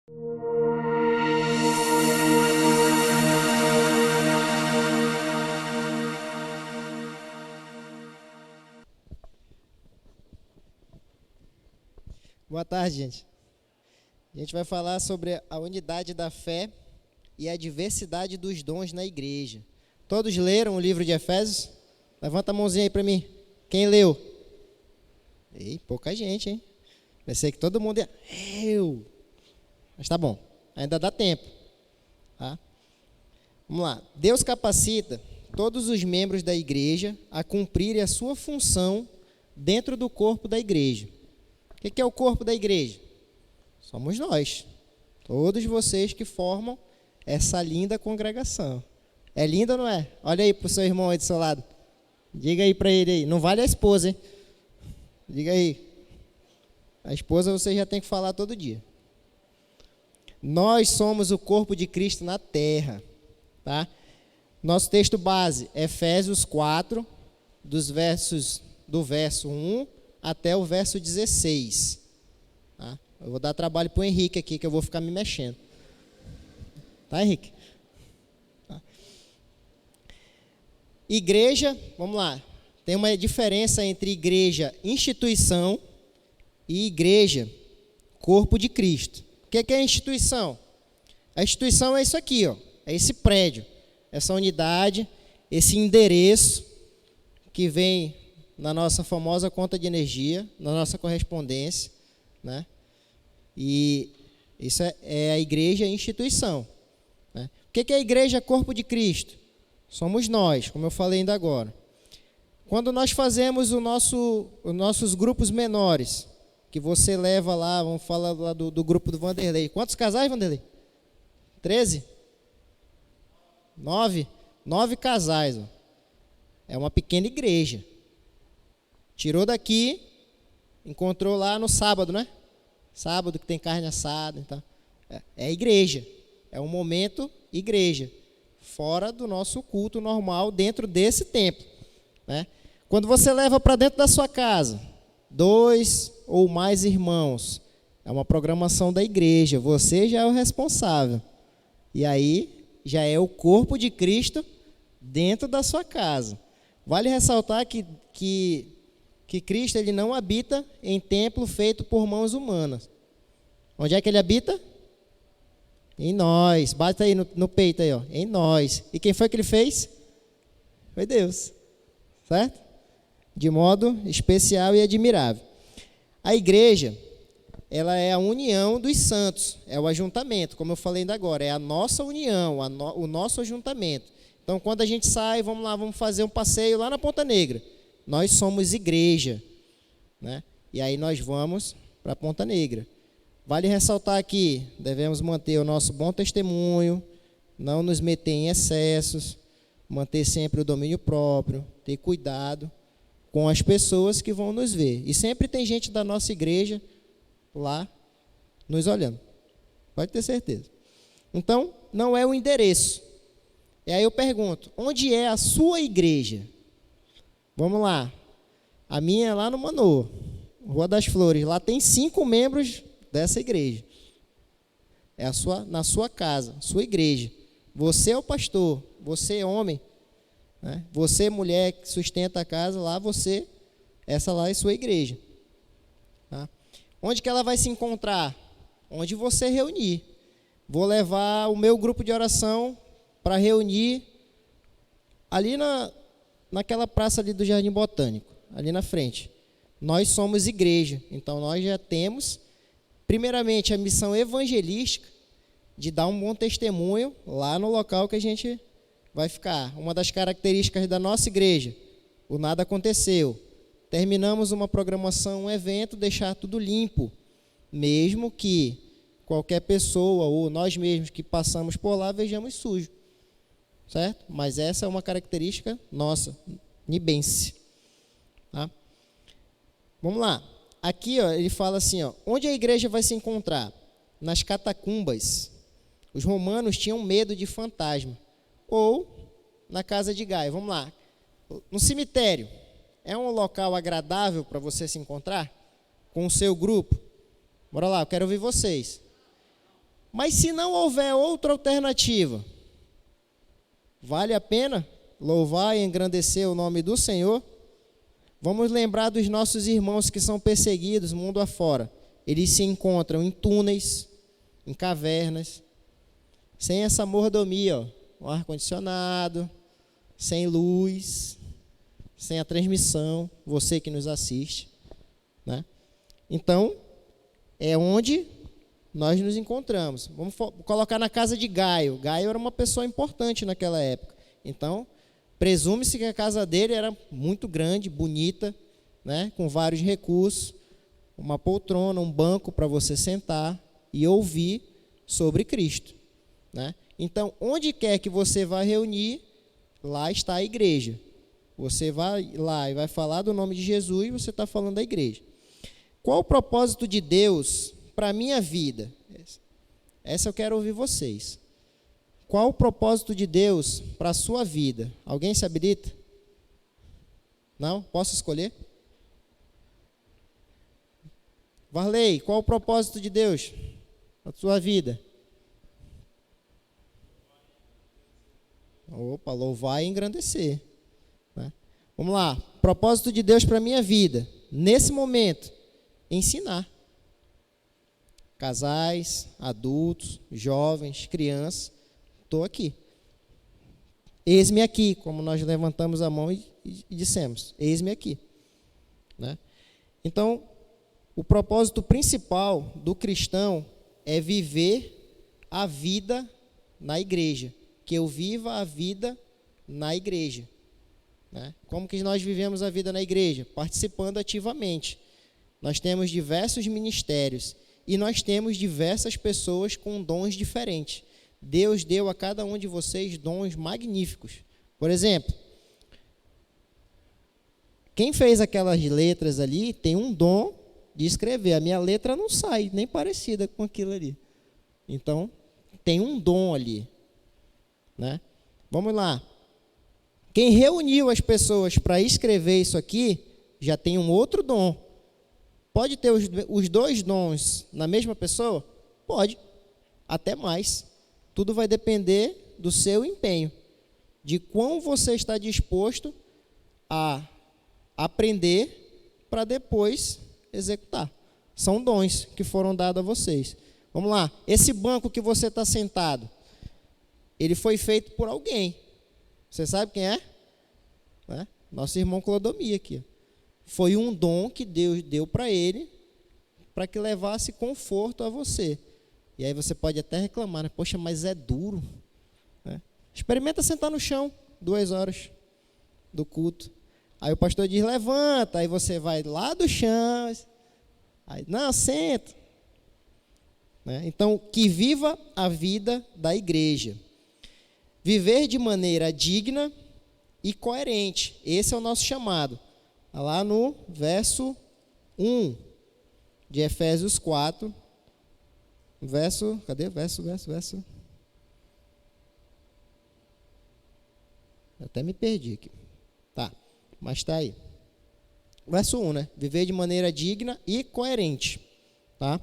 Boa tarde, gente. A gente vai falar sobre a unidade da fé e a diversidade dos dons na igreja. Todos leram o livro de Efésios? Levanta a mãozinha aí para mim. Quem leu? Ei, pouca gente, hein? Pensei que todo mundo ia... Eu! Mas tá bom, ainda dá tempo. Tá? Vamos lá. Deus capacita todos os membros da igreja a cumprirem a sua função dentro do corpo da igreja. O que é o corpo da igreja? Somos nós. Todos vocês que formam essa linda congregação. É linda ou não é? Olha aí para o seu irmão aí do seu lado. Diga aí para ele aí. Não vale a esposa, hein? Diga aí. A esposa você já tem que falar todo dia. Nós somos o corpo de Cristo na terra. Tá? Nosso texto base, Efésios 4, do verso 1 até o verso 16. Tá? Eu vou dar trabalho para o Henrique aqui, que eu vou ficar me mexendo. Tá, Henrique? Tá. Igreja, vamos lá. Tem uma diferença entre igreja instituição e igreja corpo de Cristo. O que é a instituição? A instituição é isso aqui, ó. É esse prédio, essa unidade, esse endereço que vem na nossa famosa conta de energia, na nossa correspondência, né? E isso é a igreja instituição. Né? O que é a igreja corpo de Cristo? Somos nós, como eu falei ainda agora. Quando nós fazemos os nossos grupos menores, que você leva lá, vamos falar lá do grupo do Vanderlei. Quantos casais, Vanderlei? 13? 9? 9 casais. Ó. É uma pequena igreja. Tirou daqui, encontrou lá no sábado, né? Sábado que tem carne assada. Então, é igreja. É um momento igreja. Fora do nosso culto normal, dentro desse templo. Né? Quando você leva para dentro da sua casa, 2 ou mais irmãos, é uma programação da igreja. Você já é o responsável. E aí, já é o corpo de Cristo dentro da sua casa. Vale ressaltar que Cristo ele não habita em templo feito por mãos humanas. Onde é que ele habita? Em nós. Bate aí no peito aí, ó. Em nós. E quem foi que ele fez? Foi Deus. Certo? De modo especial e admirável. A igreja, ela é a união dos santos. É o ajuntamento, como eu falei ainda agora. É a nossa união, o nosso ajuntamento. Então, quando a gente sai, vamos lá, vamos fazer um passeio lá na Ponta Negra. Nós somos igreja, né? E aí nós vamos para a Ponta Negra. Vale ressaltar aqui, devemos manter o nosso bom testemunho, não nos meter em excessos, manter sempre o domínio próprio, ter cuidado com as pessoas que vão nos ver. E sempre tem gente da nossa igreja lá nos olhando. Pode ter certeza. Então, não é o endereço. E aí eu pergunto, onde é a sua igreja? Vamos lá. A minha é lá no Manoa, Rua das Flores. Lá tem 5 membros dessa igreja. É na sua casa, sua igreja. Você é o pastor, você é homem, né? Você é mulher que sustenta a casa, essa lá é sua igreja. Tá? Onde que ela vai se encontrar? Onde você reunir. Vou levar o meu grupo de oração para reunir ali naquela praça ali do Jardim Botânico, ali na frente. Nós somos igreja, então nós já temos, primeiramente, a missão evangelística de dar um bom testemunho lá no local que a gente vai ficar. Uma das características da nossa igreja, o nada aconteceu. Terminamos uma programação, um evento, deixar tudo limpo, mesmo que qualquer pessoa ou nós mesmos que passamos por lá vejamos sujo. Certo? Mas essa é uma característica nossa, nibense. Tá? Vamos lá. Aqui, ó, ele fala assim, ó, onde a igreja vai se encontrar? Nas catacumbas. Os romanos tinham medo de fantasma. Ou na casa de Gaio. Vamos lá. No cemitério. É um local agradável para você se encontrar? Com o seu grupo? Bora lá, eu quero ouvir vocês. Mas se não houver outra alternativa, vale a pena louvar e engrandecer o nome do Senhor? Vamos lembrar dos nossos irmãos que são perseguidos mundo afora. Eles se encontram em túneis, em cavernas, sem essa mordomia, um ar-condicionado, sem luz, sem a transmissão, você que nos assiste, né? Então, é onde nós nos encontramos. Vamos colocar na casa de Gaio. Gaio era uma pessoa importante naquela época. Então, presume-se que a casa dele era muito grande, bonita, né, com vários recursos, uma poltrona, um banco para você sentar e ouvir sobre Cristo, né? Então, onde quer que você vá reunir, lá está a igreja. Você vai lá e vai falar do nome de Jesus e você está falando da igreja. Qual o propósito de Deus para a minha vida? Essa eu quero ouvir vocês. Qual o propósito de Deus para a sua vida? Alguém se habilita? Não? Posso escolher? Varley, qual o propósito de Deus para a sua vida? Opa, louvar e engrandecer, né? Vamos lá. Propósito de Deus para a minha vida, nesse momento, ensinar. Casais, adultos, jovens, crianças, estou aqui. Eis-me aqui, como nós levantamos a mão e dissemos, eis-me aqui, né? Então, o propósito principal do cristão é viver a vida na igreja. Que eu viva a vida na igreja, né? Como que nós vivemos a vida na igreja? Participando ativamente. Nós temos diversos ministérios e nós temos diversas pessoas com dons diferentes. Deus deu a cada um de vocês dons magníficos. Por exemplo, quem fez aquelas letras ali tem um dom de escrever. A minha letra não sai nem parecida com aquilo ali. Então, tem um dom ali, né? Vamos lá. Quem reuniu as pessoas para escrever isso aqui, já tem um outro dom. Pode ter os dois dons na mesma pessoa? Pode, até mais. Tudo vai depender do seu empenho, de quão você está disposto a aprender para depois executar. São dons que foram dados a vocês. Vamos lá. Esse banco que você está sentado, ele foi feito por alguém. Você sabe quem é? Né? Nosso irmão Clodomir aqui. Foi um dom que Deus deu para ele, para que levasse conforto a você. E aí você pode até reclamar, né? Poxa, mas é duro, né? Experimenta sentar no chão 2 horas do culto. Aí o pastor diz, levanta. Aí você vai lá do chão. Aí, não, senta, né? Então, que viva a vida da igreja. Viver de maneira digna e coerente. Esse é o nosso chamado. Lá no verso 1 de Efésios 4. Cadê? Verso. Até me perdi aqui. Tá, mas está aí. Verso 1, né? Viver de maneira digna e coerente. Tá?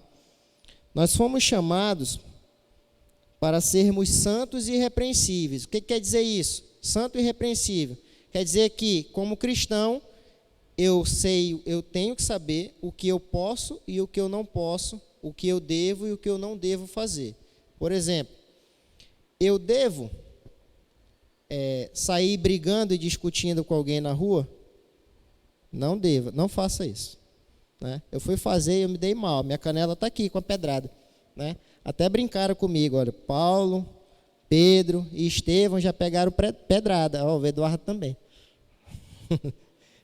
Nós fomos chamados para sermos santos e irrepreensíveis. O que quer dizer isso? Santo e irrepreensível. Quer dizer que, como cristão, eu tenho que saber o que eu posso e o que eu não posso, o que eu devo e o que eu não devo fazer. Por exemplo, eu devo sair brigando e discutindo com alguém na rua? Não devo, não faça isso, né? Eu fui fazer e eu me dei mal, minha canela está aqui com a pedrada, né? Até brincaram comigo, olha, Paulo, Pedro e Estevão já pegaram pedrada, ó, o Eduardo também.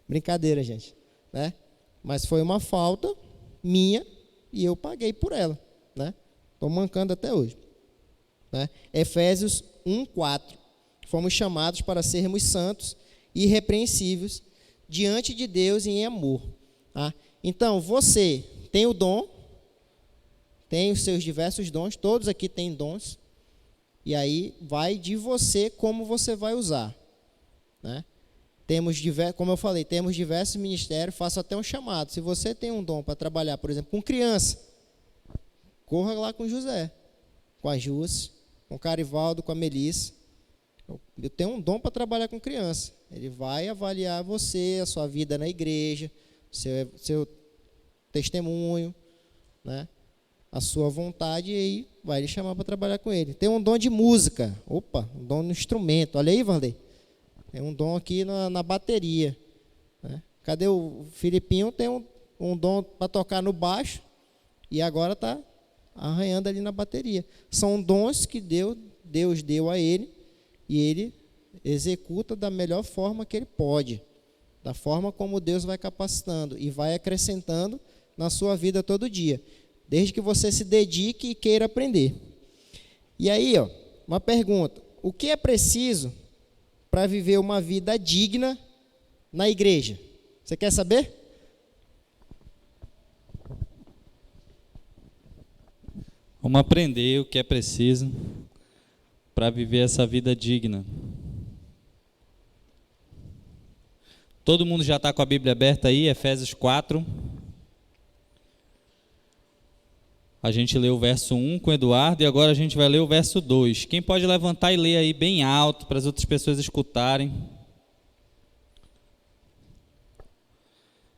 Brincadeira, gente, né? Mas foi uma falta minha e eu paguei por ela, né? Estou mancando até hoje, né? Efésios 1:4. Fomos chamados para sermos santos e irrepreensíveis diante de Deus em amor, tá? Então, você tem o dom, tem os seus diversos dons, todos aqui têm dons, e aí vai de você como você vai usar, né? Como eu falei, temos diversos ministérios, faço até um chamado. Se você tem um dom para trabalhar, por exemplo, com criança, corra lá com José. com a Júcia, com o Carivaldo, com a Melissa. Eu tenho um dom para trabalhar com criança. Ele vai avaliar você, a sua vida na igreja, seu testemunho, né? A sua vontade, e aí vai lhe chamar para trabalhar com ele. Tem um dom de música. Opa, um dom no instrumento. Olha aí, Varley. Tem um dom aqui na bateria, né? Cadê o Filipinho? Tem um dom para tocar no baixo e agora está arranhando ali na bateria. São dons que Deus deu a ele e ele executa da melhor forma que ele pode, da forma como Deus vai capacitando e vai acrescentando na sua vida todo dia, desde que você se dedique e queira aprender. E aí, uma pergunta: o que é preciso para viver uma vida digna na igreja? Você quer saber? Vamos aprender o que é preciso para viver essa vida digna. Todo mundo já está com a Bíblia aberta aí, Efésios 4. A gente leu o verso 1 com o Eduardo e agora a gente vai ler o verso 2. Quem pode levantar e ler aí bem alto para as outras pessoas escutarem?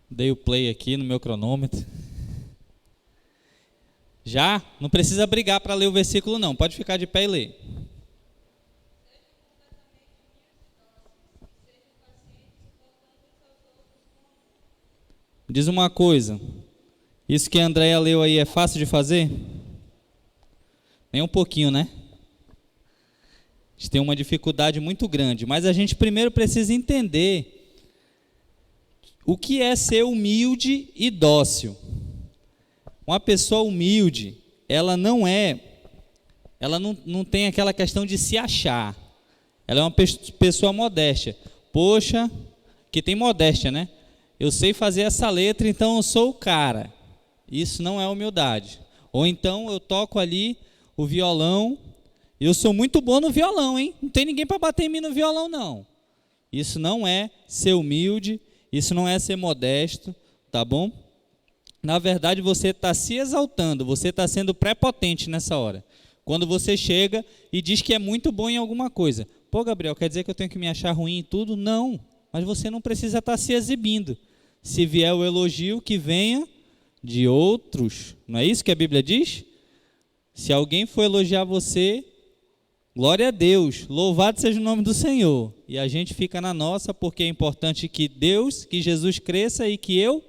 Dei o play aqui no meu cronômetro. Já? Não precisa brigar para ler o versículo não, pode ficar de pé e ler. Diz uma coisa, isso que a Andréia leu aí é fácil de fazer? Nem um pouquinho, né? A gente tem uma dificuldade muito grande, mas a gente primeiro precisa entender o que é ser humilde e dócil. Uma pessoa humilde, ela não tem aquela questão de se achar. Ela é uma pessoa modéstia. Poxa, que tem modéstia, né? Eu sei fazer essa letra, então eu sou o cara. Isso não é humildade. Ou então eu toco ali o violão, eu sou muito bom no violão, hein? Não tem ninguém para bater em mim no violão, não. Isso não é ser humilde, isso não é ser modesto, tá bom? Na verdade, você está se exaltando, você está sendo prepotente nessa hora. Quando você chega e diz que é muito bom em alguma coisa. Pô, Gabriel, quer dizer que eu tenho que me achar ruim em tudo? Não, mas você não precisa estar se exibindo. Se vier o elogio, que venha de outros. Não é isso que a Bíblia diz? Se alguém for elogiar você, glória a Deus, louvado seja o nome do Senhor. E a gente fica na nossa, porque é importante que Jesus cresça e que eu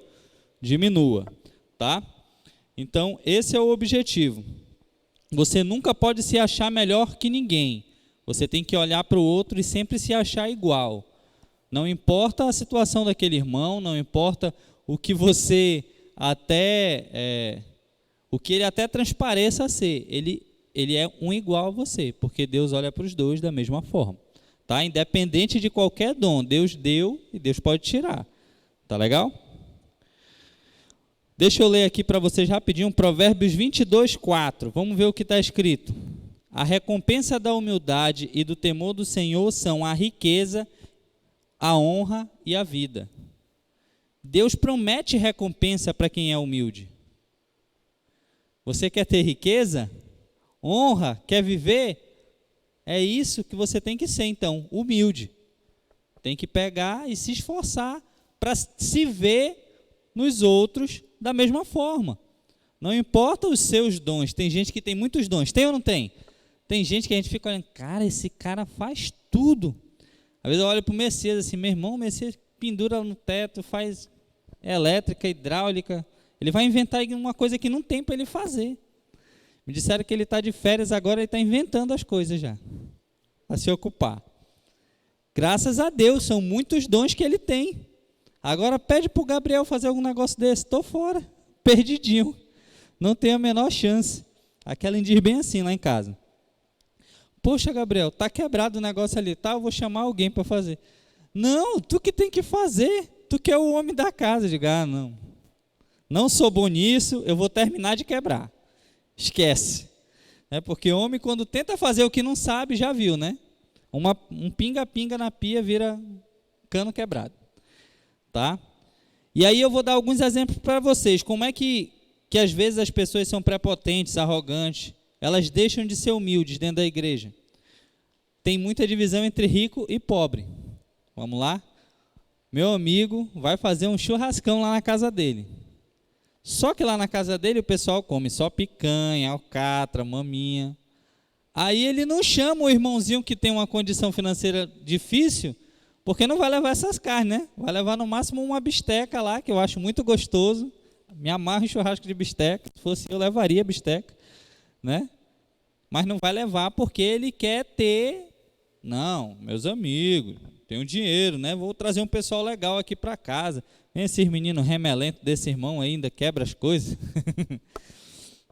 diminua, tá? Então, esse é o objetivo. Você nunca pode se achar melhor que ninguém. Você tem que olhar para o outro e sempre se achar igual. Não importa a situação daquele irmão, não importa o que você o que ele até transpareça a ser, ele é um igual a você, porque Deus olha para os dois da mesma forma, tá? Independente de qualquer dom, Deus deu e Deus pode tirar, tá legal? Deixa eu ler aqui para vocês rapidinho, Provérbios 22:4, vamos ver o que está escrito. A recompensa da humildade e do temor do Senhor são a riqueza, a honra e a vida. Deus promete recompensa para quem é humilde. Você quer ter riqueza? Honra? Quer viver? É isso que você tem que ser, então, humilde. Tem que pegar e se esforçar para se ver nos outros da mesma forma. Não importa os seus dons. Tem gente que tem muitos dons. Tem ou não tem? Tem gente que a gente fica olhando, cara, esse cara faz tudo. Às vezes eu olho para o Messias assim, meu irmão, o Messias pendura no teto, faz elétrica, hidráulica. Ele vai inventar uma coisa que não tem para ele fazer. Me disseram que ele está de férias agora, ele está inventando as coisas já, para se ocupar. Graças a Deus, são muitos dons que ele tem. Agora pede para o Gabriel fazer algum negócio desse, estou fora, perdidinho. Não tenho a menor chance. Aquela diz bem assim lá em casa. Poxa, Gabriel, está quebrado o negócio ali, tá? Eu vou chamar alguém para fazer. Não, tu que tem que fazer. Tu que é o homem da casa. Diga, não sou bom nisso, eu vou terminar de quebrar. Esquece. Porque homem, quando tenta fazer o que não sabe, já viu, né? Um pinga-pinga na pia vira cano quebrado. Tá? E aí eu vou dar alguns exemplos para vocês. Como é que às vezes as pessoas são prepotentes, arrogantes. elas deixam de ser humildes dentro da igreja. Tem muita divisão entre rico e pobre. Vamos lá? Meu amigo vai fazer um churrascão lá na casa dele. Só que lá na casa dele o pessoal come só picanha, alcatra, maminha. Aí ele não chama o irmãozinho que tem uma condição financeira difícil, porque não vai levar essas carnes, né? Vai levar no máximo uma bisteca lá, que eu acho muito gostoso. Me amarro em churrasco de bisteca. Se fosse eu, levaria bisteca, né? Mas não vai levar porque ele quer ter... Não, meus amigos, tenho dinheiro, né? Vou trazer um pessoal legal aqui para casa. Vem esses meninos remelentos desse irmão ainda, quebra as coisas.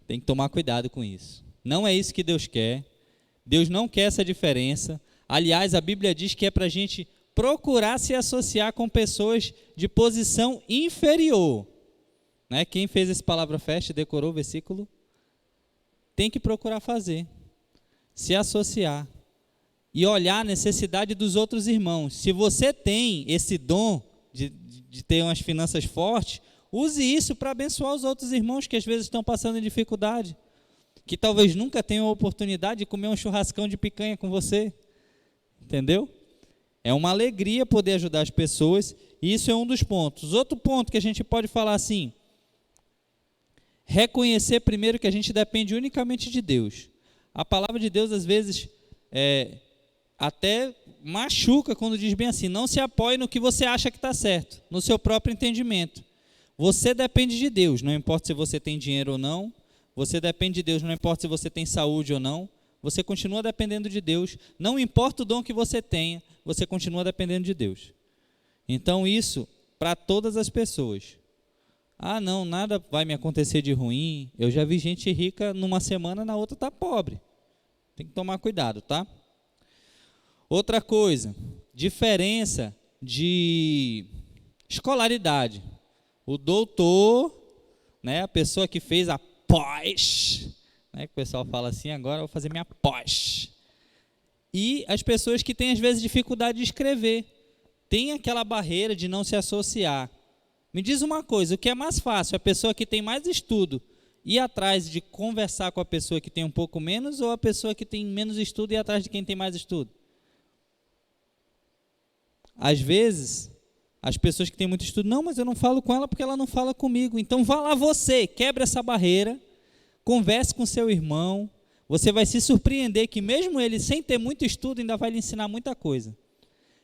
Tem que tomar cuidado com isso. Não é isso que Deus quer. Deus não quer essa diferença. Aliás, a Bíblia diz que é para a gente procurar se associar com pessoas de posição inferior. Né? Quem fez esse Palavra Fest, decorou o versículo, tem que procurar fazer. Se associar. E olhar a necessidade dos outros irmãos. Se você tem esse dom de ter umas finanças fortes, use isso para abençoar os outros irmãos que às vezes estão passando em dificuldade, que talvez nunca tenham a oportunidade de comer um churrascão de picanha com você. Entendeu? É uma alegria poder ajudar as pessoas, e isso é um dos pontos. Outro ponto que a gente pode falar assim, reconhecer primeiro que a gente depende unicamente de Deus. A palavra de Deus às vezes até machuca quando diz bem assim, não se apoie no que você acha que está certo, no seu próprio entendimento. Você depende de Deus, não importa se você tem dinheiro ou não, você depende de Deus, não importa se você tem saúde ou não, você continua dependendo de Deus, não importa o dom que você tenha, você continua dependendo de Deus. Então isso, para todas as pessoas. Ah não, nada vai me acontecer de ruim, eu já vi gente rica numa semana, na outra está pobre. Tem que tomar cuidado, tá? Outra coisa, diferença de escolaridade. O doutor, né, a pessoa que fez a pós, né, que o pessoal fala assim, agora eu vou fazer minha pós. E as pessoas que têm às vezes dificuldade de escrever, tem aquela barreira de não se associar. Me diz uma coisa, o que é mais fácil, a pessoa que tem mais estudo ir atrás de conversar com a pessoa que tem um pouco menos, ou a pessoa que tem menos estudo ir atrás de quem tem mais estudo? Às vezes, as pessoas que têm muito estudo, não, mas eu não falo com ela porque ela não fala comigo. Então vá lá você, quebre essa barreira, converse com seu irmão, você vai se surpreender que mesmo ele sem ter muito estudo ainda vai lhe ensinar muita coisa.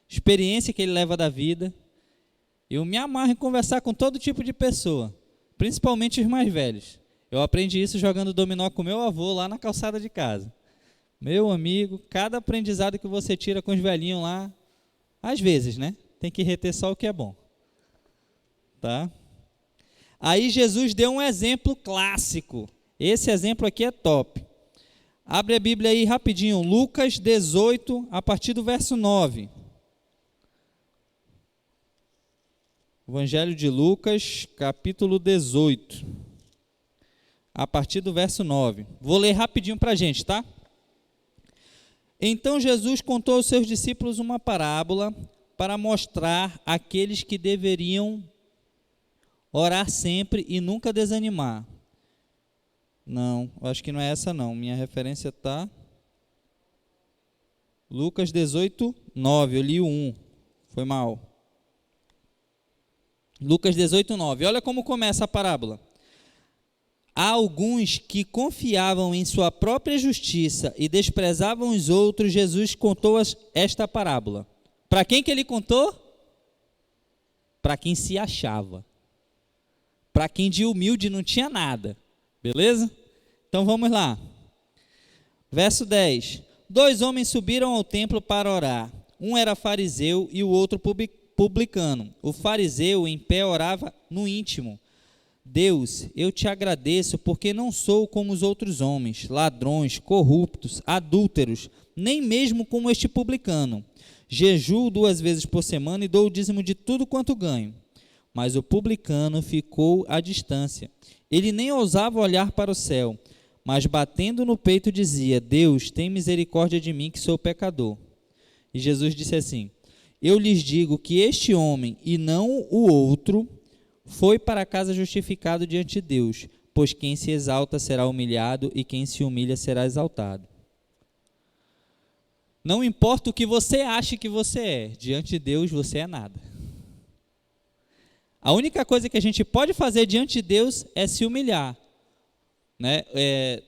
Experiência que ele leva da vida. Eu me amarro em conversar com todo tipo de pessoa, principalmente os mais velhos. Eu aprendi isso jogando dominó com meu avô lá na calçada de casa. Meu amigo, cada aprendizado que você tira com os velhinhos lá, às vezes, né? Tem que reter só o que é bom. Tá? Aí Jesus deu um exemplo clássico. Esse exemplo aqui é top. Abre a Bíblia aí rapidinho. Lucas 18, a partir do verso 9. Evangelho de Lucas, capítulo 18. A partir do verso 9. Vou ler rapidinho para a gente, tá? Então Jesus contou aos seus discípulos uma parábola para mostrar àqueles que deveriam orar sempre e nunca desanimar. Não, acho que não é essa não. Minha referência está Lucas 18, 9. Eu li o 1. Foi mal. Lucas 18, 9. Olha como começa a parábola. Há alguns que confiavam em sua própria justiça e desprezavam os outros. Jesus contou esta parábola. Para quem que ele contou? Para quem se achava. Para quem de humilde não tinha nada. Beleza? Então vamos lá. Verso 10. 2 homens subiram ao templo para orar. Um era fariseu e o outro publicano. O fariseu em pé orava no íntimo. Deus, eu te agradeço porque não sou como os outros homens, ladrões, corruptos, adúlteros, nem mesmo como este publicano. Jejuo 2 vezes por semana e dou o dízimo de tudo quanto ganho. Mas o publicano ficou à distância. Ele nem ousava olhar para o céu, mas batendo no peito dizia, Deus, tem misericórdia de mim que sou pecador. E Jesus disse assim, eu lhes digo que este homem e não o outro foi para casa justificado diante de Deus, pois quem se exalta será humilhado e quem se humilha será exaltado. Não importa o que você ache que você é, diante de Deus você é nada. A única coisa que a gente pode fazer diante de Deus é se humilhar. Né?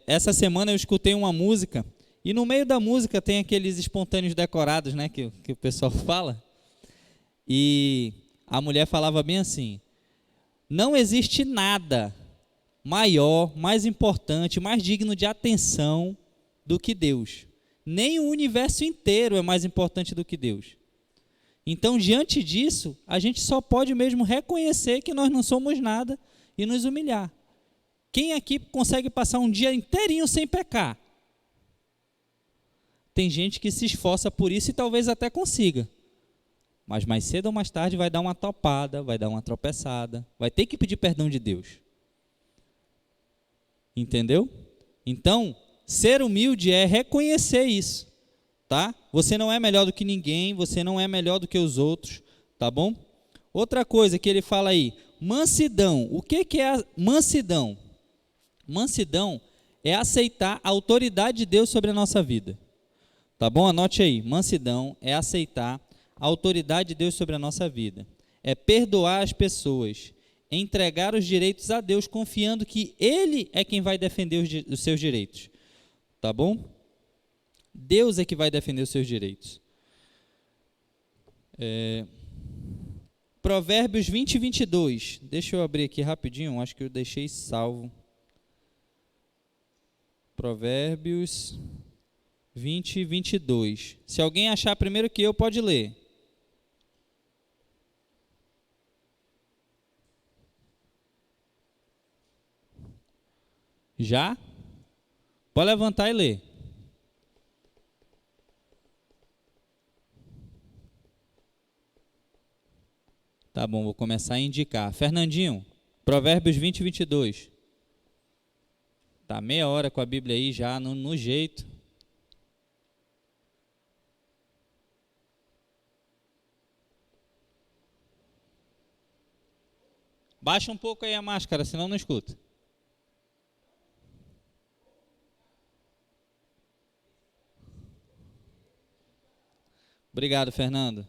Essa semana eu escutei uma música, e no meio da música tem aqueles espontâneos decorados, né, que o pessoal fala, e a mulher falava bem assim: não existe nada maior, mais importante, mais digno de atenção do que Deus. Nem o universo inteiro é mais importante do que Deus. Então, diante disso, a gente só pode mesmo reconhecer que nós não somos nada e nos humilhar. Quem aqui consegue passar um dia inteirinho sem pecar? Tem gente que se esforça por isso e talvez até consiga. Mas mais cedo ou mais tarde vai dar uma topada, vai dar uma tropeçada, vai ter que pedir perdão de Deus. Entendeu? Então, ser humilde é reconhecer isso, tá? Você não é melhor do que ninguém, você não é melhor do que os outros, tá bom? Outra coisa que ele fala aí, mansidão. O que é a mansidão? Mansidão é aceitar a autoridade de Deus sobre a nossa vida. Tá bom? Anote aí. Mansidão é aceitar a autoridade de Deus sobre a nossa vida. É perdoar as pessoas, entregar os direitos a Deus, confiando que Ele é quem vai defender os seus direitos. Tá bom? Deus é que vai defender os seus direitos. Provérbios 20 e 22. Deixa eu abrir aqui rapidinho, acho que eu deixei salvo. Provérbios 20 e 22. Se alguém achar primeiro que eu, pode ler. Já? Pode levantar e ler. Tá bom, vou começar a indicar. Fernandinho, Provérbios 20 e 22. Tá meia hora com a Bíblia aí já no jeito. Baixa um pouco aí a máscara, senão não escuta. Obrigado, Fernando.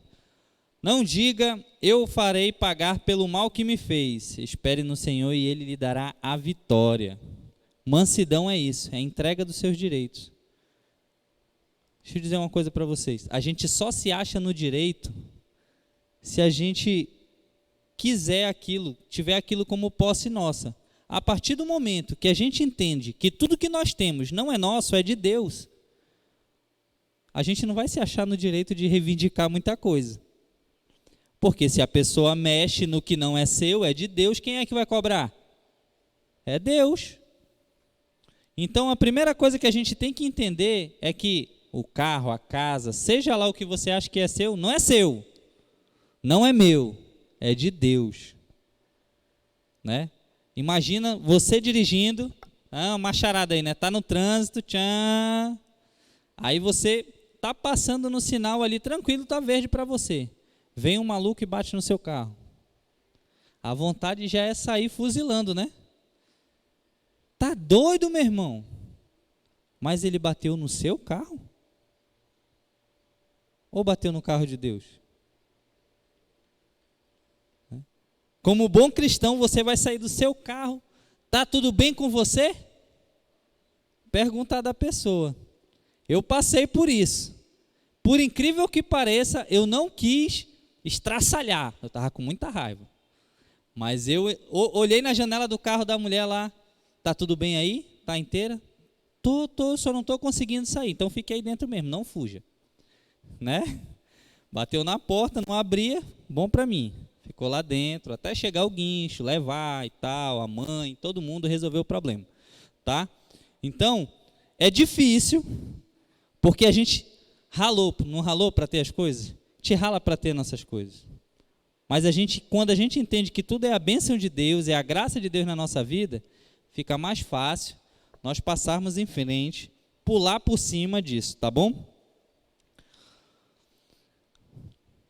Não diga, eu farei pagar pelo mal que me fez. Espere no Senhor e Ele lhe dará a vitória. Mansidão é isso, é a entrega dos seus direitos. Deixa eu dizer uma coisa para vocês. A gente só se acha no direito se a gente quiser aquilo, tiver aquilo como posse nossa. A partir do momento que a gente entende que tudo que nós temos não é nosso, é de Deus, a gente não vai se achar no direito de reivindicar muita coisa. Porque se a pessoa mexe no que não é seu, é de Deus, quem é que vai cobrar? É Deus. Então a primeira coisa que a gente tem que entender é que o carro, a casa, seja lá o que você acha que é seu, não é seu, não é meu, é de Deus. Né? Imagina você dirigindo, uma charada aí, né? Tá no trânsito, tchan. Aí você tá passando no sinal ali tranquilo, tá verde para você. Vem um maluco e bate no seu carro. A vontade já é sair fuzilando, né? Tá doido, meu irmão? Mas ele bateu no seu carro? Ou bateu no carro de Deus? Como bom cristão, você vai sair do seu carro, tá tudo bem com você? Pergunta da pessoa. Eu passei por isso. Por incrível que pareça, eu não quis estraçalhar. Eu estava com muita raiva. Mas eu olhei na janela do carro da mulher lá. Tá tudo bem aí? Tá inteira? Tô, só não estou conseguindo sair. Então fique aí dentro mesmo, não fuja. Né? Bateu na porta, não abria, bom para mim. Ficou lá dentro, até chegar o guincho, levar e tal, a mãe, todo mundo resolveu o problema. Tá? Então, é difícil, porque a gente não ralou para ter as coisas? A gente rala para ter nossas coisas. Mas quando a gente entende que tudo é a bênção de Deus, é a graça de Deus na nossa vida, fica mais fácil nós passarmos em frente, pular por cima disso, tá bom?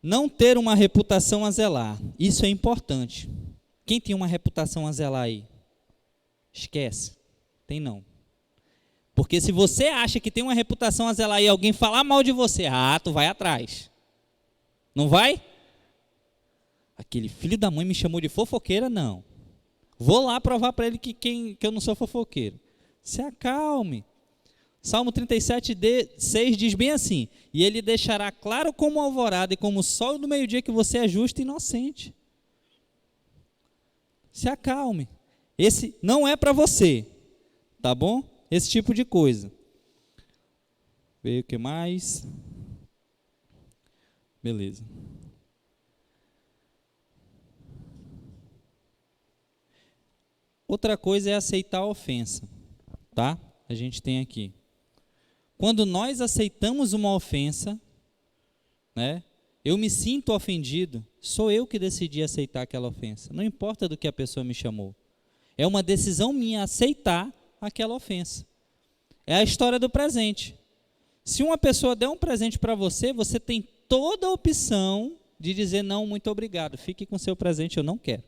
Não ter uma reputação a zelar, isso é importante. Quem tem uma reputação a zelar aí? Esquece. Tem não. Porque se você acha que tem uma reputação a zelar e alguém falar mal de você, tu vai atrás. Não vai? Aquele filho da mãe me chamou de fofoqueira, não. Vou lá provar para ele que eu não sou fofoqueiro. Se acalme. Salmo 37:6 diz bem assim: e ele deixará claro como alvorada e como o sol do meio-dia que você é justo e inocente. Se acalme. Esse não é para você, tá bom? Esse tipo de coisa. Ver o que mais. Beleza. Outra coisa é aceitar a ofensa, tá? A gente tem aqui. Quando nós aceitamos uma ofensa, né? Eu me sinto ofendido, sou eu que decidi aceitar aquela ofensa. Não importa do que a pessoa me chamou. É uma decisão minha aceitar aquela ofensa. É a história do presente. Se uma pessoa der um presente para você, você tem toda a opção de dizer não, muito obrigado, fique com seu presente, eu não quero.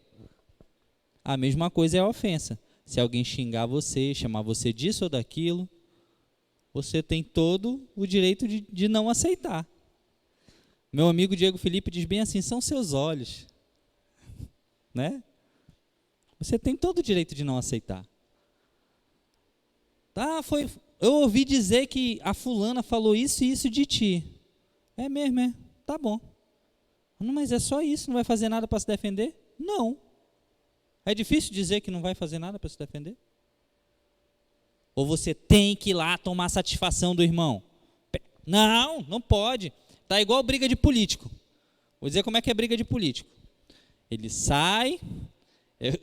A mesma coisa é a ofensa. Se alguém xingar você, chamar você disso ou daquilo, você tem todo o direito de não aceitar. Meu amigo Diego Felipe diz bem assim, são seus olhos. Né? Você tem todo o direito de não aceitar. Eu ouvi dizer que a fulana falou isso e isso de ti. É mesmo, é? Tá bom. Não, mas é só isso, não vai fazer nada para se defender? Não. É difícil dizer que não vai fazer nada para se defender? Ou você tem que ir lá tomar satisfação do irmão? Não, não pode. Tá igual briga de político. Vou dizer como é que é briga de político. Ele sai,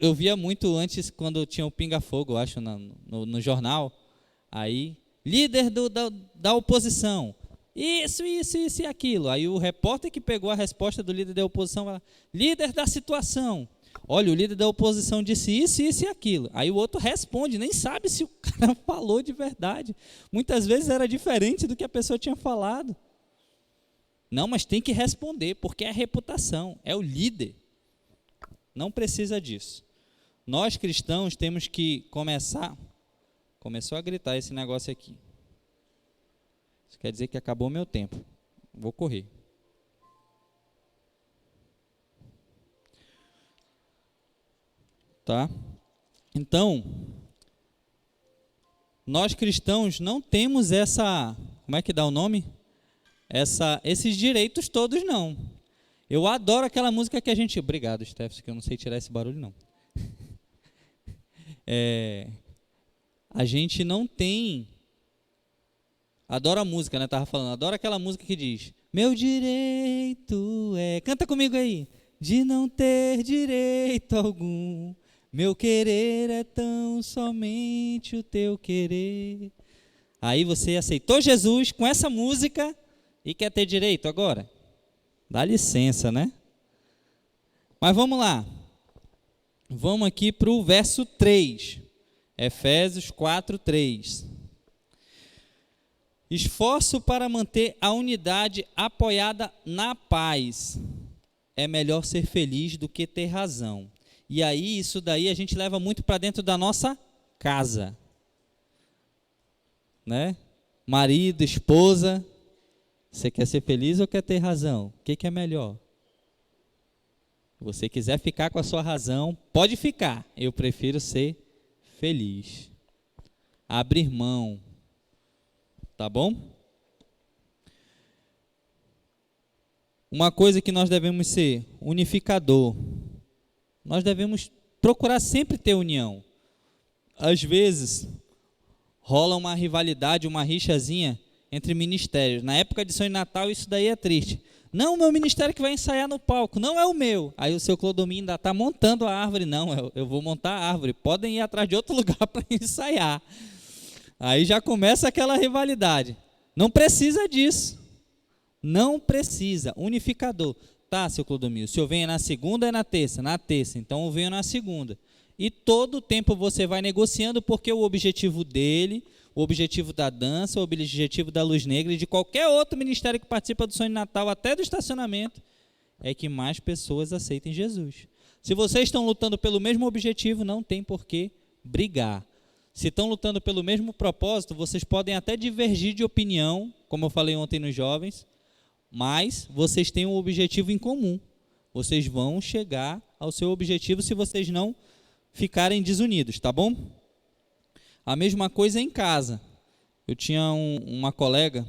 eu via muito antes quando tinha o Pinga Fogo, eu acho, no jornal, aí, líder da oposição, isso e aquilo. Aí o repórter que pegou a resposta do líder da oposição, fala, líder da situação, olha, o líder da oposição disse isso e aquilo. Aí o outro responde, nem sabe se o cara falou de verdade. Muitas vezes era diferente do que a pessoa tinha falado. Não, mas tem que responder, porque é a reputação, é o líder. Não precisa disso. Nós cristãos temos que começou a gritar esse negócio aqui. Isso quer dizer que acabou meu tempo. Vou correr. Tá? Então, nós cristãos não temos essa, como é que dá o nome? Esses direitos todos não. Eu adoro aquela música que a gente... Obrigado, Steph, que eu não sei tirar esse barulho, não. A gente não tem... Adoro a música, né? Estava falando. Adoro aquela música que diz... Meu direito é... Canta comigo aí. De não ter direito algum. Meu querer é tão somente o teu querer. Aí você aceitou Jesus com essa música e quer ter direito agora? Dá licença, né? Mas vamos lá. Vamos aqui para o verso 3. Efésios 4:3. Esforço para manter a unidade apoiada na paz. É melhor ser feliz do que ter razão. E aí, isso daí a gente leva muito para dentro da nossa casa. Né? Marido, esposa... Você quer ser feliz ou quer ter razão? O que é melhor? Se você quiser ficar com a sua razão, pode ficar. Eu prefiro ser feliz. Abrir mão. Tá bom? Uma coisa que nós devemos ser unificador. Nós devemos procurar sempre ter união. Às vezes, rola uma rivalidade, uma rixazinha entre ministérios. Na época de Sonho de Natal, isso daí é triste. Não, o meu ministério que vai ensaiar no palco, não é o meu. Aí o seu Clodomir ainda está montando a árvore. Não, eu vou montar a árvore. Podem ir atrás de outro lugar para ensaiar. Aí já começa aquela rivalidade. Não precisa disso. Não precisa. Unificador. Tá, seu Clodomir, o senhor vem na segunda ou é na terça? Na terça, então eu venho na segunda. E todo o tempo você vai negociando, porque o objetivo dele... O objetivo da dança, o objetivo da Luz Negra e de qualquer outro ministério que participa do Sonho de Natal, até do estacionamento, é que mais pessoas aceitem Jesus. Se vocês estão lutando pelo mesmo objetivo, não tem por que brigar. Se estão lutando pelo mesmo propósito, vocês podem até divergir de opinião, como eu falei ontem nos jovens, mas vocês têm um objetivo em comum. Vocês vão chegar ao seu objetivo se vocês não ficarem desunidos, tá bom? A mesma coisa em casa. Eu tinha uma colega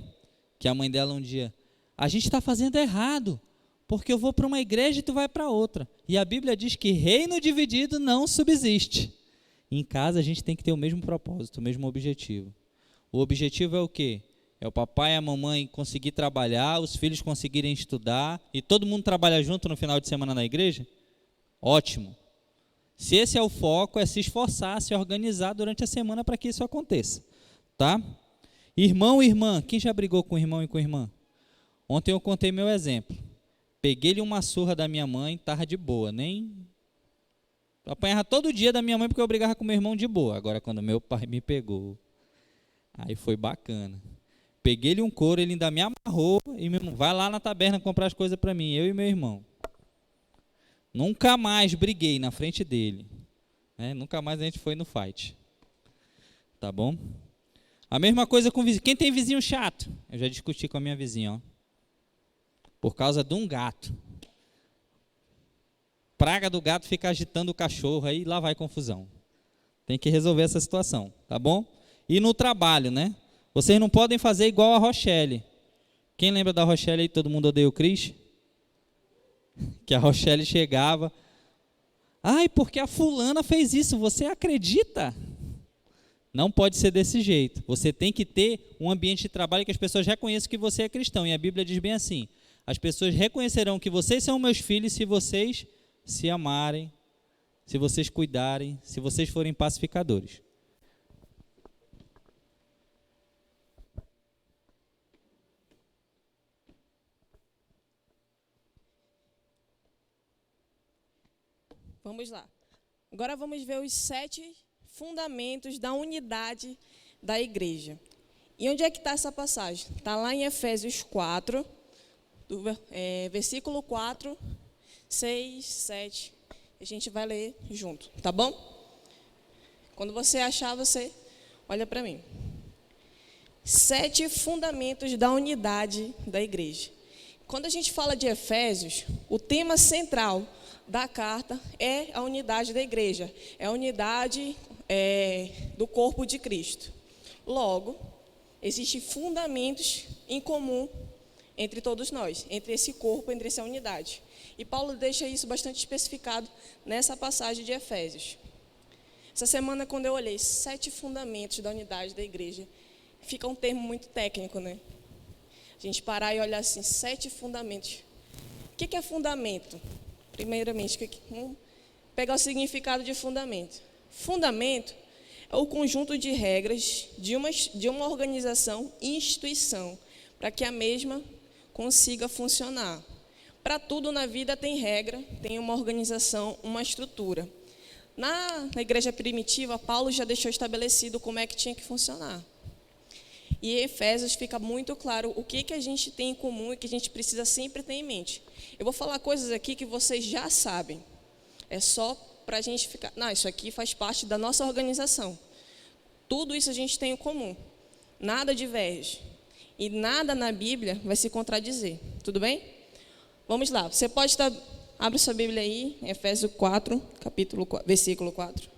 que a mãe dela um dia, a gente está fazendo errado, porque eu vou para uma igreja e tu vai para outra. E a Bíblia diz que reino dividido não subsiste. Em casa a gente tem que ter o mesmo propósito, o mesmo objetivo. O objetivo é o quê? É o papai e a mamãe conseguir trabalhar, os filhos conseguirem estudar e todo mundo trabalha junto no final de semana na igreja? Ótimo. Se esse é o foco, é se esforçar, se organizar durante a semana para que isso aconteça. Tá? Irmão e irmã, quem já brigou com irmão e com irmã? Ontem eu contei meu exemplo. Peguei-lhe uma surra da minha mãe, estava de boa, nem... Eu apanhava todo dia da minha mãe porque eu brigava com meu irmão de boa. Agora, quando meu pai me pegou, aí foi bacana. Peguei-lhe um couro, ele ainda me amarrou e me vai lá na taberna comprar as coisas para mim, eu e meu irmão. Nunca mais briguei na frente dele. Nunca mais a gente foi no fight. Tá bom? A mesma coisa com vizinho. Quem tem vizinho chato? Eu já discuti com a minha vizinha, ó. Por causa de um gato. Praga do gato fica agitando o cachorro, aí lá vai confusão. Tem que resolver essa situação, tá bom? E no trabalho, né? Vocês não podem fazer igual a Rochelle. Quem lembra da Rochelle aí? Todo mundo odeia o Cris? Que a Rochelle chegava. Ai, porque a fulana fez isso, você acredita? Não pode ser desse jeito. Você tem que ter um ambiente de trabalho que as pessoas reconheçam que você é cristão. E a Bíblia diz bem assim, as pessoas reconhecerão que vocês são meus filhos se vocês se amarem, se vocês cuidarem, se vocês forem pacificadores. Vamos lá. Agora vamos ver os 7 fundamentos da unidade da igreja. E onde é que está essa passagem? Está lá em Efésios 4, versículo 4, 6, 7. A gente vai ler junto, tá bom? Quando você achar, você olha para mim. 7 fundamentos da unidade da igreja. Quando a gente fala de Efésios, o tema central da carta é a unidade da igreja, é a unidade do corpo de Cristo. Logo, existem fundamentos em comum entre todos nós, entre esse corpo, entre essa unidade. E Paulo deixa isso bastante especificado nessa passagem de Efésios. Essa semana, quando eu olhei 7 fundamentos da unidade da igreja, fica um termo muito técnico, né? A gente parar e olhar assim, 7 fundamentos. O que é fundamento? Primeiramente, vamos pegar o significado de fundamento. Fundamento é o conjunto de regras de uma organização e instituição para que a mesma consiga funcionar. Para tudo na vida tem regra, tem uma organização, uma estrutura. Na igreja primitiva, Paulo já deixou estabelecido como é que tinha que funcionar. E em Efésios fica muito claro o que a gente tem em comum e que a gente precisa sempre ter em mente. Eu vou falar coisas aqui que vocês já sabem. É só para a gente ficar... Não, isso aqui faz parte da nossa organização. Tudo isso a gente tem em comum. Nada diverge. E nada na Bíblia vai se contradizer. Tudo bem? Vamos lá. Você pode estar... Abre sua Bíblia aí, em Efésios 4, versículo 4.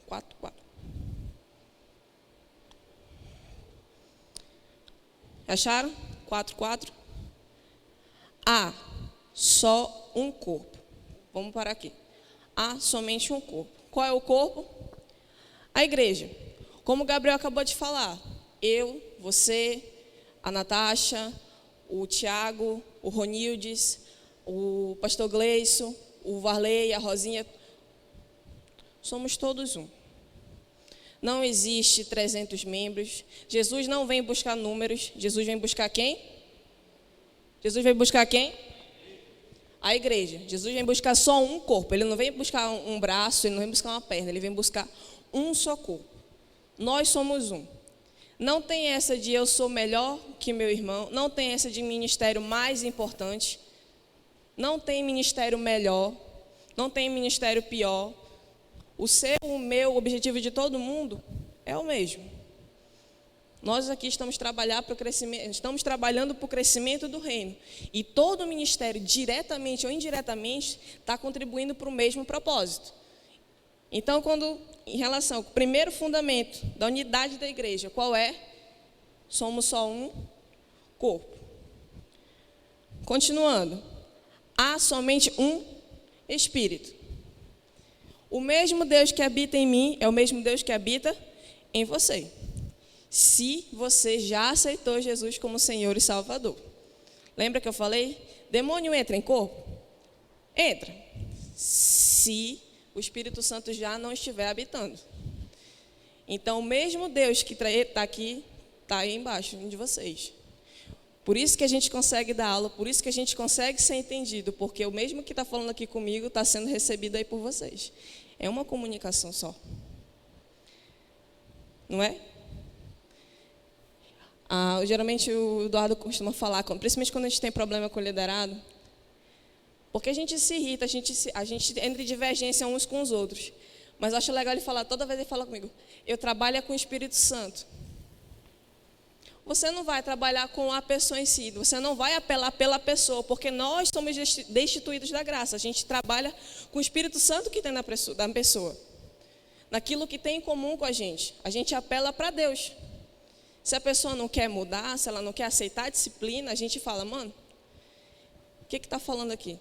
4. Acharam? 4. Há só um corpo. Vamos parar aqui. Há somente um corpo. Qual é o corpo? A igreja. Como o Gabriel acabou de falar, eu, você, a Natasha, o Tiago, o Ronildes, o pastor Gleison, o Varley, a Rosinha, somos todos um. Não existe 300 membros. Jesus não vem buscar números. Jesus vem buscar quem? Jesus vem buscar quem? A igreja. Jesus vem buscar só um corpo. Ele não vem buscar um braço, ele não vem buscar uma perna. Ele vem buscar um só corpo. Nós somos um. Não tem essa de eu sou melhor que meu irmão. Não tem essa de ministério mais importante. Não tem ministério melhor. não tem ministério pior. O seu, o meu, o objetivo de todo mundo é o mesmo. Nós aqui estamos trabalhando para o crescimento do reino. E todo ministério, diretamente ou indiretamente, está contribuindo para o mesmo propósito. Então, em relação ao primeiro fundamento da unidade da igreja, qual é? Somos só um corpo. Continuando. Há somente um Espírito. O mesmo Deus que habita em mim é o mesmo Deus que habita em você. Se você já aceitou Jesus como Senhor e Salvador. Lembra que eu falei? Demônio entra em corpo? Entra. Se o Espírito Santo já não estiver habitando. Então, o mesmo Deus que está aqui, está aí embaixo de vocês. Por isso que a gente consegue dar aula, por isso que a gente consegue ser entendido, porque o mesmo que está falando aqui comigo está sendo recebido aí por vocês. É uma comunicação só. Não é? Geralmente o Eduardo costuma falar, principalmente quando a gente tem problema com o liderado, porque a gente se irrita, a gente entra em divergência uns com os outros. Mas eu acho legal ele falar, toda vez ele fala comigo, eu trabalho com o Espírito Santo. Você não vai trabalhar com a pessoa em si, você não vai apelar pela pessoa, porque nós somos destituídos da graça. A gente trabalha com o Espírito Santo que tem na pessoa, naquilo que tem em comum com a gente. A gente apela para Deus. Se a pessoa não quer mudar, se ela não quer aceitar a disciplina, a gente fala, mano, o que está falando aqui?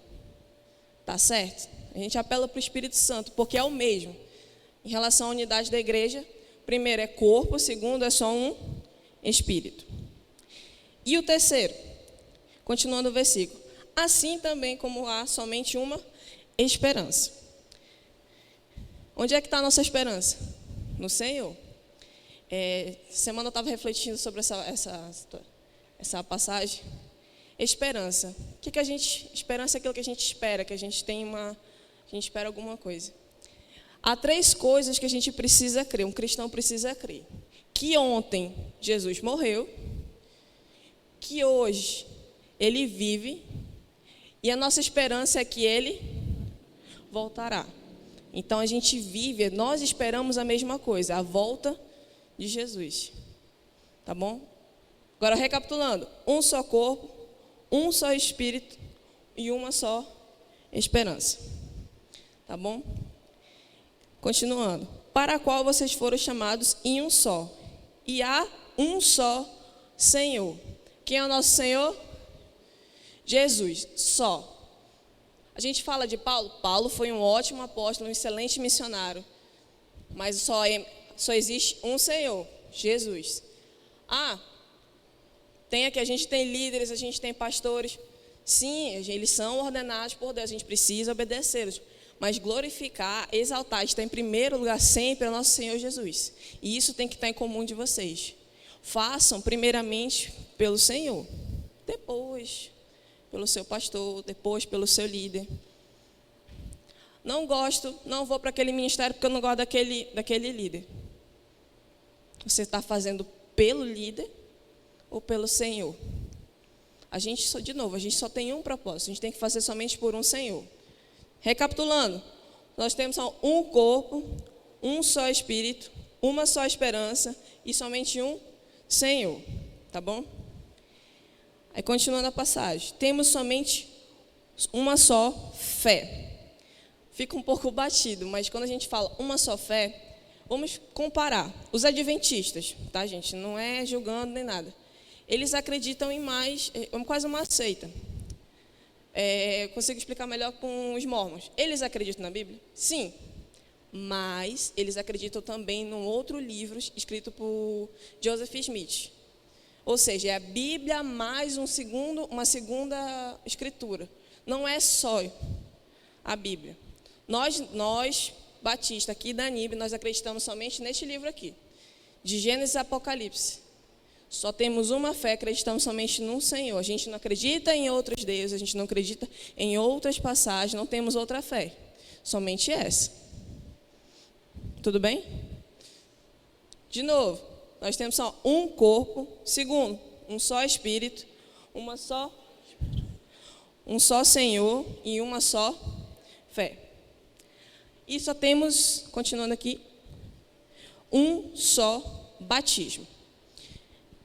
Está certo? A gente apela para o Espírito Santo, porque é o mesmo. Em relação à unidade da igreja, primeiro é corpo, segundo é só um Espírito. E o terceiro, continuando o versículo, assim também como há somente uma esperança. Onde é que está a nossa esperança? No Senhor. Semana eu estava refletindo sobre essa passagem. Esperança. Esperança é aquilo que a gente espera, que a gente espera alguma coisa. Há 3 coisas que a gente precisa crer, um cristão precisa crer. Que ontem Jesus morreu, que hoje Ele vive, e a nossa esperança é que Ele voltará. Então a gente vive, nós esperamos a mesma coisa, a volta de Jesus. Tá bom? Agora recapitulando, um só corpo, um só Espírito e uma só esperança. Tá bom? Continuando. Para a qual vocês foram chamados em um só. E há um só Senhor. Quem é o nosso Senhor? Jesus, só. A gente fala de Paulo. Paulo foi um ótimo apóstolo, um excelente missionário. Mas só existe um Senhor, Jesus. A gente tem líderes, a gente tem pastores. Sim, eles são ordenados por Deus, a gente precisa obedecê-los. Mas glorificar, exaltar, está em primeiro lugar sempre é o nosso Senhor Jesus. E isso tem que estar em comum de vocês. Façam primeiramente pelo Senhor, depois pelo seu pastor, depois pelo seu líder. Não vou para aquele ministério porque eu não gosto daquele líder. Você está fazendo pelo líder ou pelo Senhor? A gente só tem um propósito, a gente tem que fazer somente por um Senhor. Recapitulando, nós temos só um corpo, um só Espírito, uma só esperança e somente um Senhor, tá bom? Aí continuando a passagem, temos somente uma só fé. Fica um pouco batido, mas quando a gente fala uma só fé, vamos comparar. Os adventistas, tá, gente? Não é julgando nem nada. Eles acreditam em mais, quase uma seita. Consigo explicar melhor com os mormons. Eles acreditam na Bíblia? Sim. Mas eles acreditam também num outro livro escrito por Joseph Smith. Ou seja, é a Bíblia mais uma segunda escritura. Não é só a Bíblia. Nós batistas aqui da NIB, nós acreditamos somente neste livro aqui. De Gênesis a Apocalipse. Só temos uma fé, acreditamos somente num Senhor. A gente não acredita em outros deuses, a gente não acredita em outras passagens, não temos outra fé. Somente essa. Tudo bem? De novo, nós temos só um corpo. Segundo, um só Espírito, um só Senhor e uma só fé. E só temos, continuando aqui, um só batismo.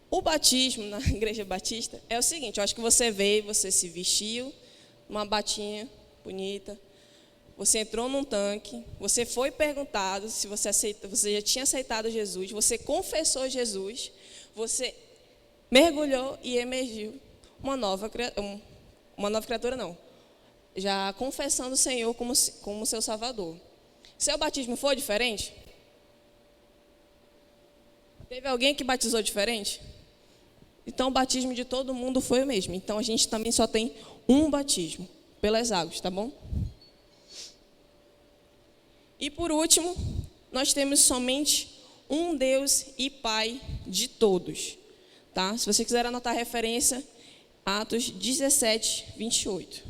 O batismo na Igreja Batista é o seguinte: eu acho que você veio, você se vestiu, uma batinha bonita, você entrou num tanque, você foi perguntado se você já tinha aceitado Jesus, você confessou Jesus, você mergulhou e emergiu uma nova criatura, não, já confessando o Senhor como seu Salvador. Seu batismo foi diferente? Teve alguém que batizou diferente? Então o batismo de todo mundo foi o mesmo. Então a gente também só tem um batismo, pelas águas, tá bom? E por último, nós temos somente um Deus e Pai de todos. Tá? Se você quiser anotar a referência, Atos 17, 28.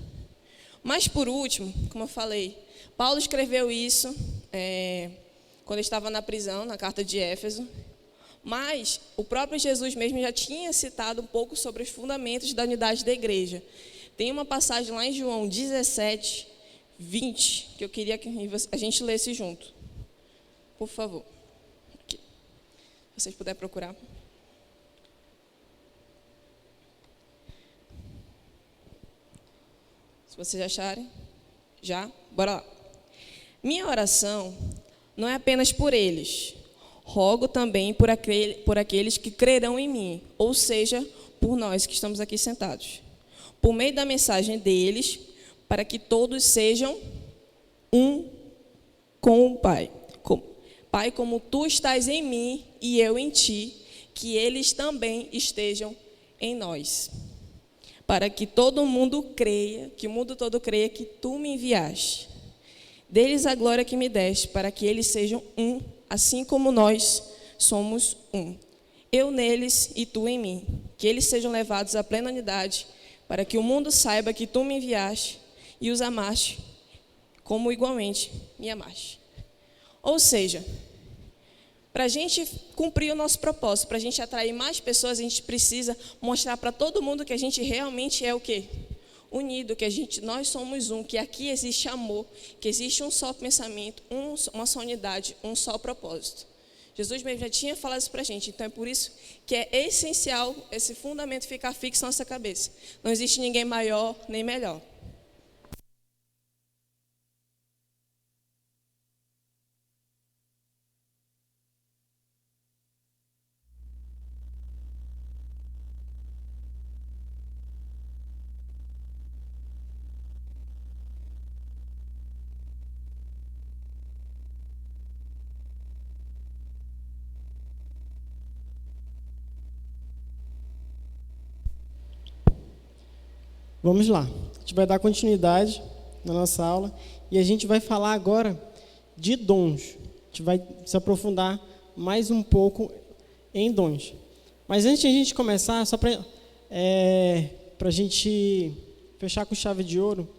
Mas por último, como eu falei, Paulo escreveu isso quando estava na prisão, na carta de Éfeso. Mas o próprio Jesus mesmo já tinha citado um pouco sobre os fundamentos da unidade da igreja. Tem uma passagem lá em João 17, 20, que eu queria que a gente lesse junto. Por favor. Aqui. Se vocês puderem procurar. Se vocês acharem, já, bora lá. Minha oração não é apenas por eles. Rogo também por aqueles que crerão em mim, ou seja, por nós que estamos aqui sentados. Por meio da mensagem deles, para que todos sejam um com o Pai. Pai, como tu estás em mim e eu em ti, que eles também estejam em nós. Para que todo mundo creia, que o mundo todo creia que tu me enviaste. Deles a glória que me deste, para que eles sejam um, assim como nós somos um. Eu neles e tu em mim. Que eles sejam levados à plena unidade, para que o mundo saiba que tu me enviaste e os amaste, como igualmente me amaste. Ou seja, para a gente cumprir o nosso propósito, para a gente atrair mais pessoas, a gente precisa mostrar para todo mundo que a gente realmente é o quê? Unido, que nós somos um, que aqui existe amor, que existe um só pensamento, uma só unidade, um só propósito. Jesus mesmo já tinha falado isso para a gente, então é por isso que é essencial esse fundamento ficar fixo na nossa cabeça. Não existe ninguém maior nem melhor. Vamos lá, a gente vai dar continuidade na nossa aula e a gente vai falar agora de dons. A gente vai se aprofundar mais um pouco em dons. Mas antes de a gente começar, só para a gente fechar com chave de ouro,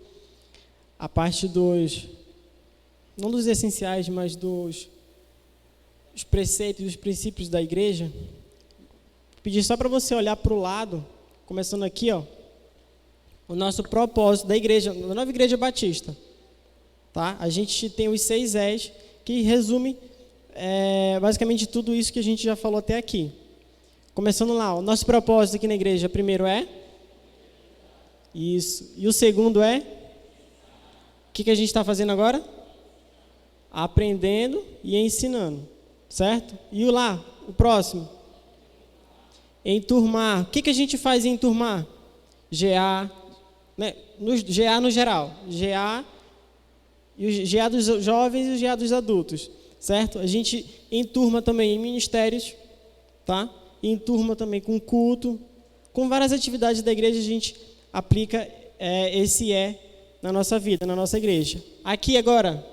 a parte não dos essenciais, mas dos preceitos, dos princípios da igreja, pedir só para você olhar para o lado, começando aqui, ó, o nosso propósito da igreja, da Nova Igreja Batista. Tá? A gente tem os 6 E's, que resume basicamente tudo isso que a gente já falou até aqui. Começando lá, o nosso propósito aqui na igreja, primeiro é? Isso. E o segundo é? O que a gente está fazendo agora? Aprendendo e ensinando. Certo? E o próximo? Enturmar. O que a gente faz em enturmar? GA, né? GA no geral. GA, e o GA dos jovens e o GA dos adultos. Certo? A gente enturma também em ministérios, tá? Enturma também com culto. Com várias atividades da igreja a gente aplica esse na nossa vida, na nossa igreja. Aqui agora,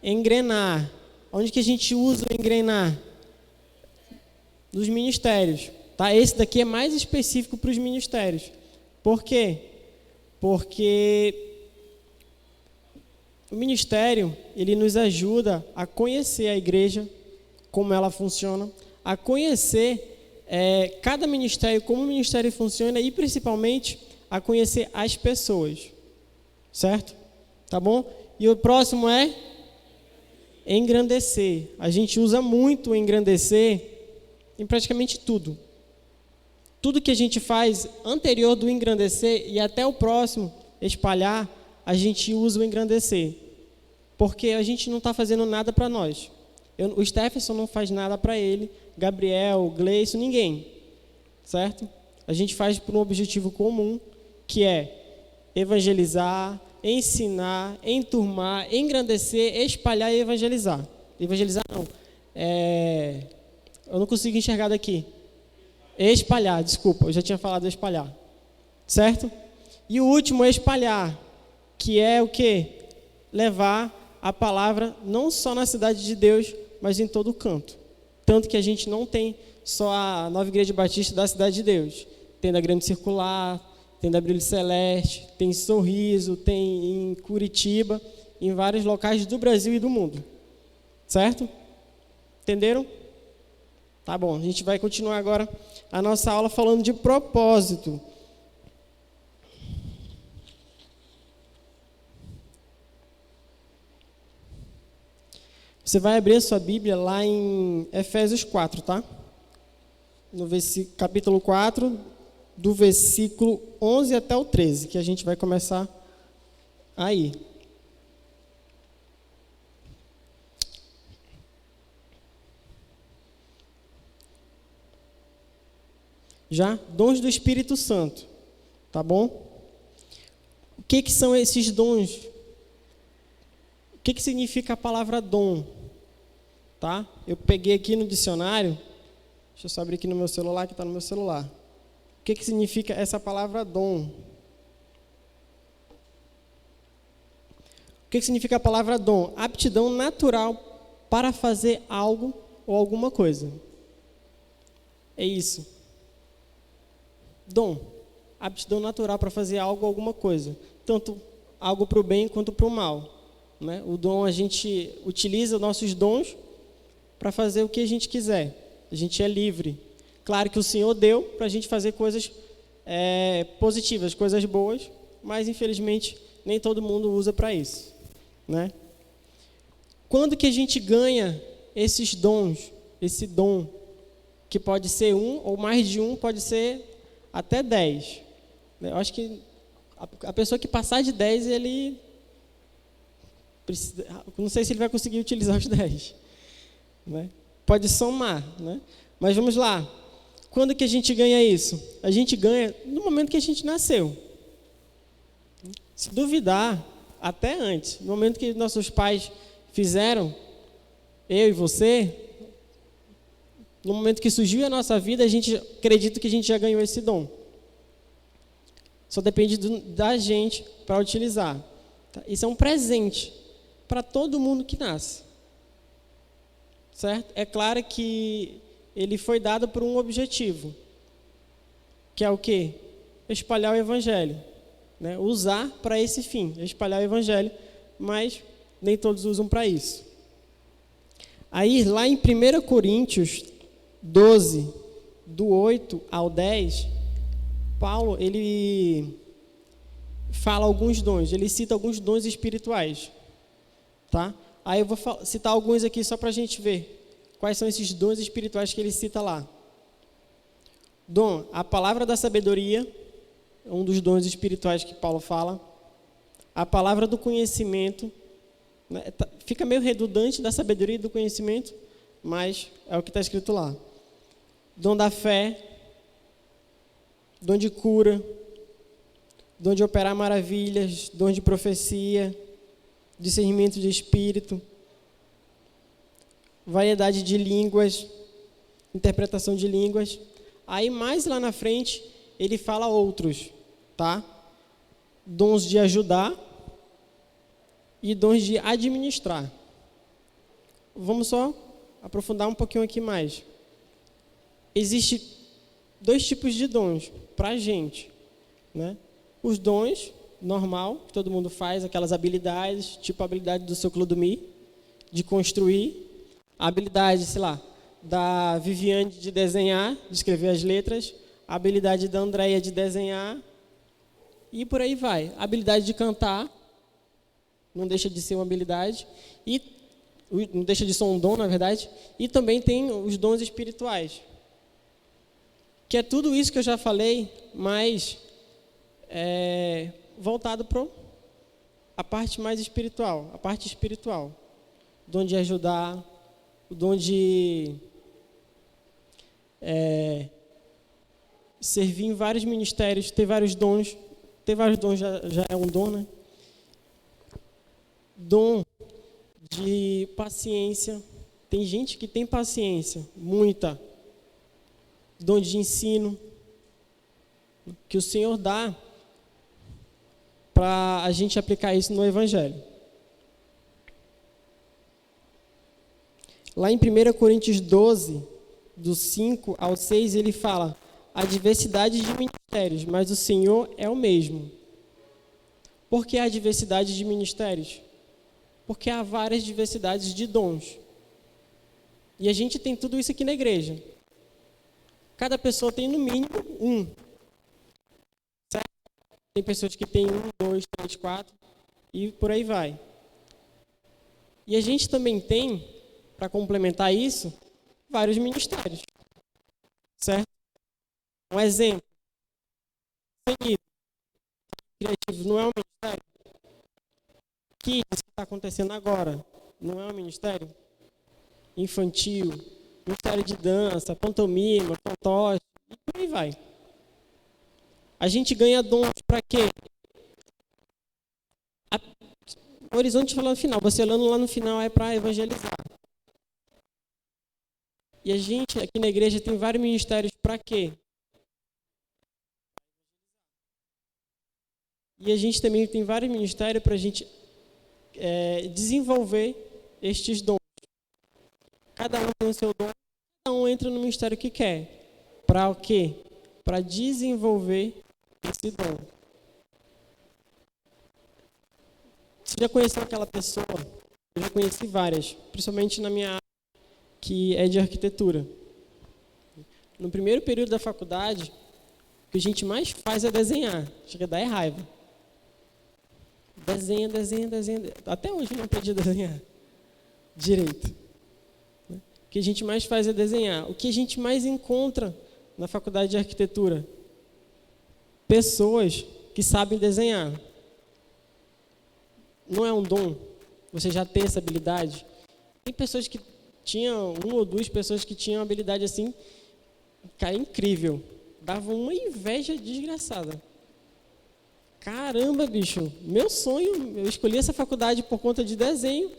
engrenar. Onde que a gente usa o engrenar? Nos ministérios. Tá? Esse daqui é mais específico para os ministérios. Por quê? Porque o ministério, ele nos ajuda a conhecer a igreja, como ela funciona, a conhecer cada ministério, como o ministério funciona e, principalmente, a conhecer as pessoas. Certo? Tá bom? E o próximo é engrandecer. A gente usa muito o engrandecer em praticamente tudo. Tudo que a gente faz anterior do engrandecer e até o próximo, espalhar, a gente usa o engrandecer. Porque a gente não está fazendo nada para nós. O Stephenson não faz nada para ele, Gabriel, Gleison, ninguém. Certo? A gente faz por um objetivo comum, que é evangelizar, ensinar, enturmar, engrandecer, espalhar e evangelizar. Evangelizar não. Eu não consigo enxergar daqui. Espalhar, desculpa, eu já tinha falado espalhar. Certo? E o último é espalhar, que é o quê? Levar a palavra não só na cidade de Deus, mas em todo canto. Tanto que a gente não tem só a Nova Igreja Batista da cidade de Deus. Tem da Grande Circular, tem da Brilho Celeste, tem em Sorriso, tem em Curitiba, em vários locais do Brasil e do mundo. Certo? Entenderam? Tá bom, a gente vai continuar agora a nossa aula falando de propósito. Você vai abrir a sua Bíblia lá em Efésios 4, tá? No capítulo 4, do versículo 11 até o 13, que a gente vai começar aí. Já? Dons do Espírito Santo, tá bom? O que são esses dons? O que significa a palavra dom? Tá? Eu peguei aqui no dicionário, deixa eu só abrir aqui no meu celular, que está no meu celular. O que significa essa palavra dom? O que significa a palavra dom? Aptidão natural para fazer algo ou alguma coisa. É isso. Dom. Aptidão natural para fazer algo ou alguma coisa. Tanto algo para o bem quanto para o mal. Né? O dom, a gente utiliza os nossos dons para fazer o que a gente quiser. A gente é livre. Claro que o Senhor deu para a gente fazer coisas positivas, coisas boas, mas infelizmente nem todo mundo usa para isso. Né? Quando que a gente ganha esses dons, esse dom, que pode ser um ou mais de um, pode ser até 10. Eu acho que a pessoa que passar de 10, ele precisa, não sei se ele vai conseguir utilizar os 10. Né? Pode somar, né? Mas vamos lá. Quando que a gente ganha isso? A gente ganha no momento que a gente nasceu. Se duvidar, até antes. No momento que nossos pais fizeram, eu e você, no momento que surgiu a nossa vida, a gente acredita que a gente já ganhou esse dom. Só depende da gente para utilizar. Tá? Isso é um presente para todo mundo que nasce. Certo? É claro que ele foi dado por um objetivo, que é o quê? Espalhar o Evangelho. Né? Usar para esse fim, espalhar o Evangelho, mas nem todos usam para isso. Aí, lá em 1 Coríntios 12, do 8 ao 10, Paulo, ele fala alguns dons, ele cita alguns dons espirituais. Tá? Aí eu vou citar alguns aqui só para a gente ver quais são esses dons espirituais que ele cita lá. Dom, a palavra da sabedoria, é um dos dons espirituais que Paulo fala. A palavra do conhecimento, né? Fica meio redundante da sabedoria e do conhecimento, mas é o que está escrito lá. Dom da fé, dom de cura, dom de operar maravilhas, dom de profecia, discernimento de espírito, variedade de línguas, interpretação de línguas. Aí mais lá na frente ele fala outros, tá? Dons de ajudar e dons de administrar. Vamos só aprofundar um pouquinho aqui mais. Existem 2 tipos de dons para a gente, né? Os dons normal, que todo mundo faz, aquelas habilidades, tipo a habilidade do seu Clodomir, de construir, a habilidade, sei lá, da Viviane de desenhar, de escrever as letras, a habilidade da Andréia de desenhar, e por aí vai. A habilidade de cantar, não deixa de ser uma habilidade, e não deixa de ser um dom, na verdade, e também tem os dons espirituais, que é tudo isso que eu já falei, mas voltado para a parte mais espiritual, a parte espiritual, o dom de ajudar, o dom de servir em vários ministérios, ter vários dons já é um dom, né? Dom de paciência, tem gente que tem paciência, muita. Dom de ensino, que o Senhor dá para a gente aplicar isso no Evangelho. Lá em 1 Coríntios 12, do 5 ao 6, ele fala: há diversidade de ministérios, mas o Senhor é o mesmo. Por que há diversidade de ministérios? Porque há várias diversidades de dons. E a gente tem tudo isso aqui na igreja. Cada pessoa tem no mínimo um. Certo? Tem pessoas que têm 1, 2, 3, 4 e por aí vai. E a gente também tem, para complementar isso, vários ministérios. Certo? Um exemplo. Criativo não é um ministério? Que está acontecendo agora não é um ministério? Infantil, ministério de dança, pantomima, fantoche, e por aí vai. A gente ganha dons para quê? O horizonte falando no final, você olhando lá no final é para evangelizar. E a gente aqui na igreja tem vários ministérios para quê? E a gente também tem vários ministérios para a gente desenvolver estes dons. Cada um tem o seu dom, cada um entra no ministério que quer. Para o quê? Para desenvolver esse dom. Você já conheceu aquela pessoa? Eu já conheci várias, principalmente na minha área, que é de arquitetura. No primeiro período da faculdade, o que a gente mais faz é desenhar. Chega a dar raiva. Desenha. Até hoje eu não aprendi a desenhar direito. O que a gente mais faz é desenhar. O que a gente mais encontra na faculdade de arquitetura? Pessoas que sabem desenhar. Não é um dom. Você já tem essa habilidade. Tem pessoas que tinham, 1 ou 2 pessoas que tinham uma habilidade assim, cara, incrível. Dava uma inveja desgraçada. Caramba, bicho, meu sonho, eu escolhi essa faculdade por conta de desenho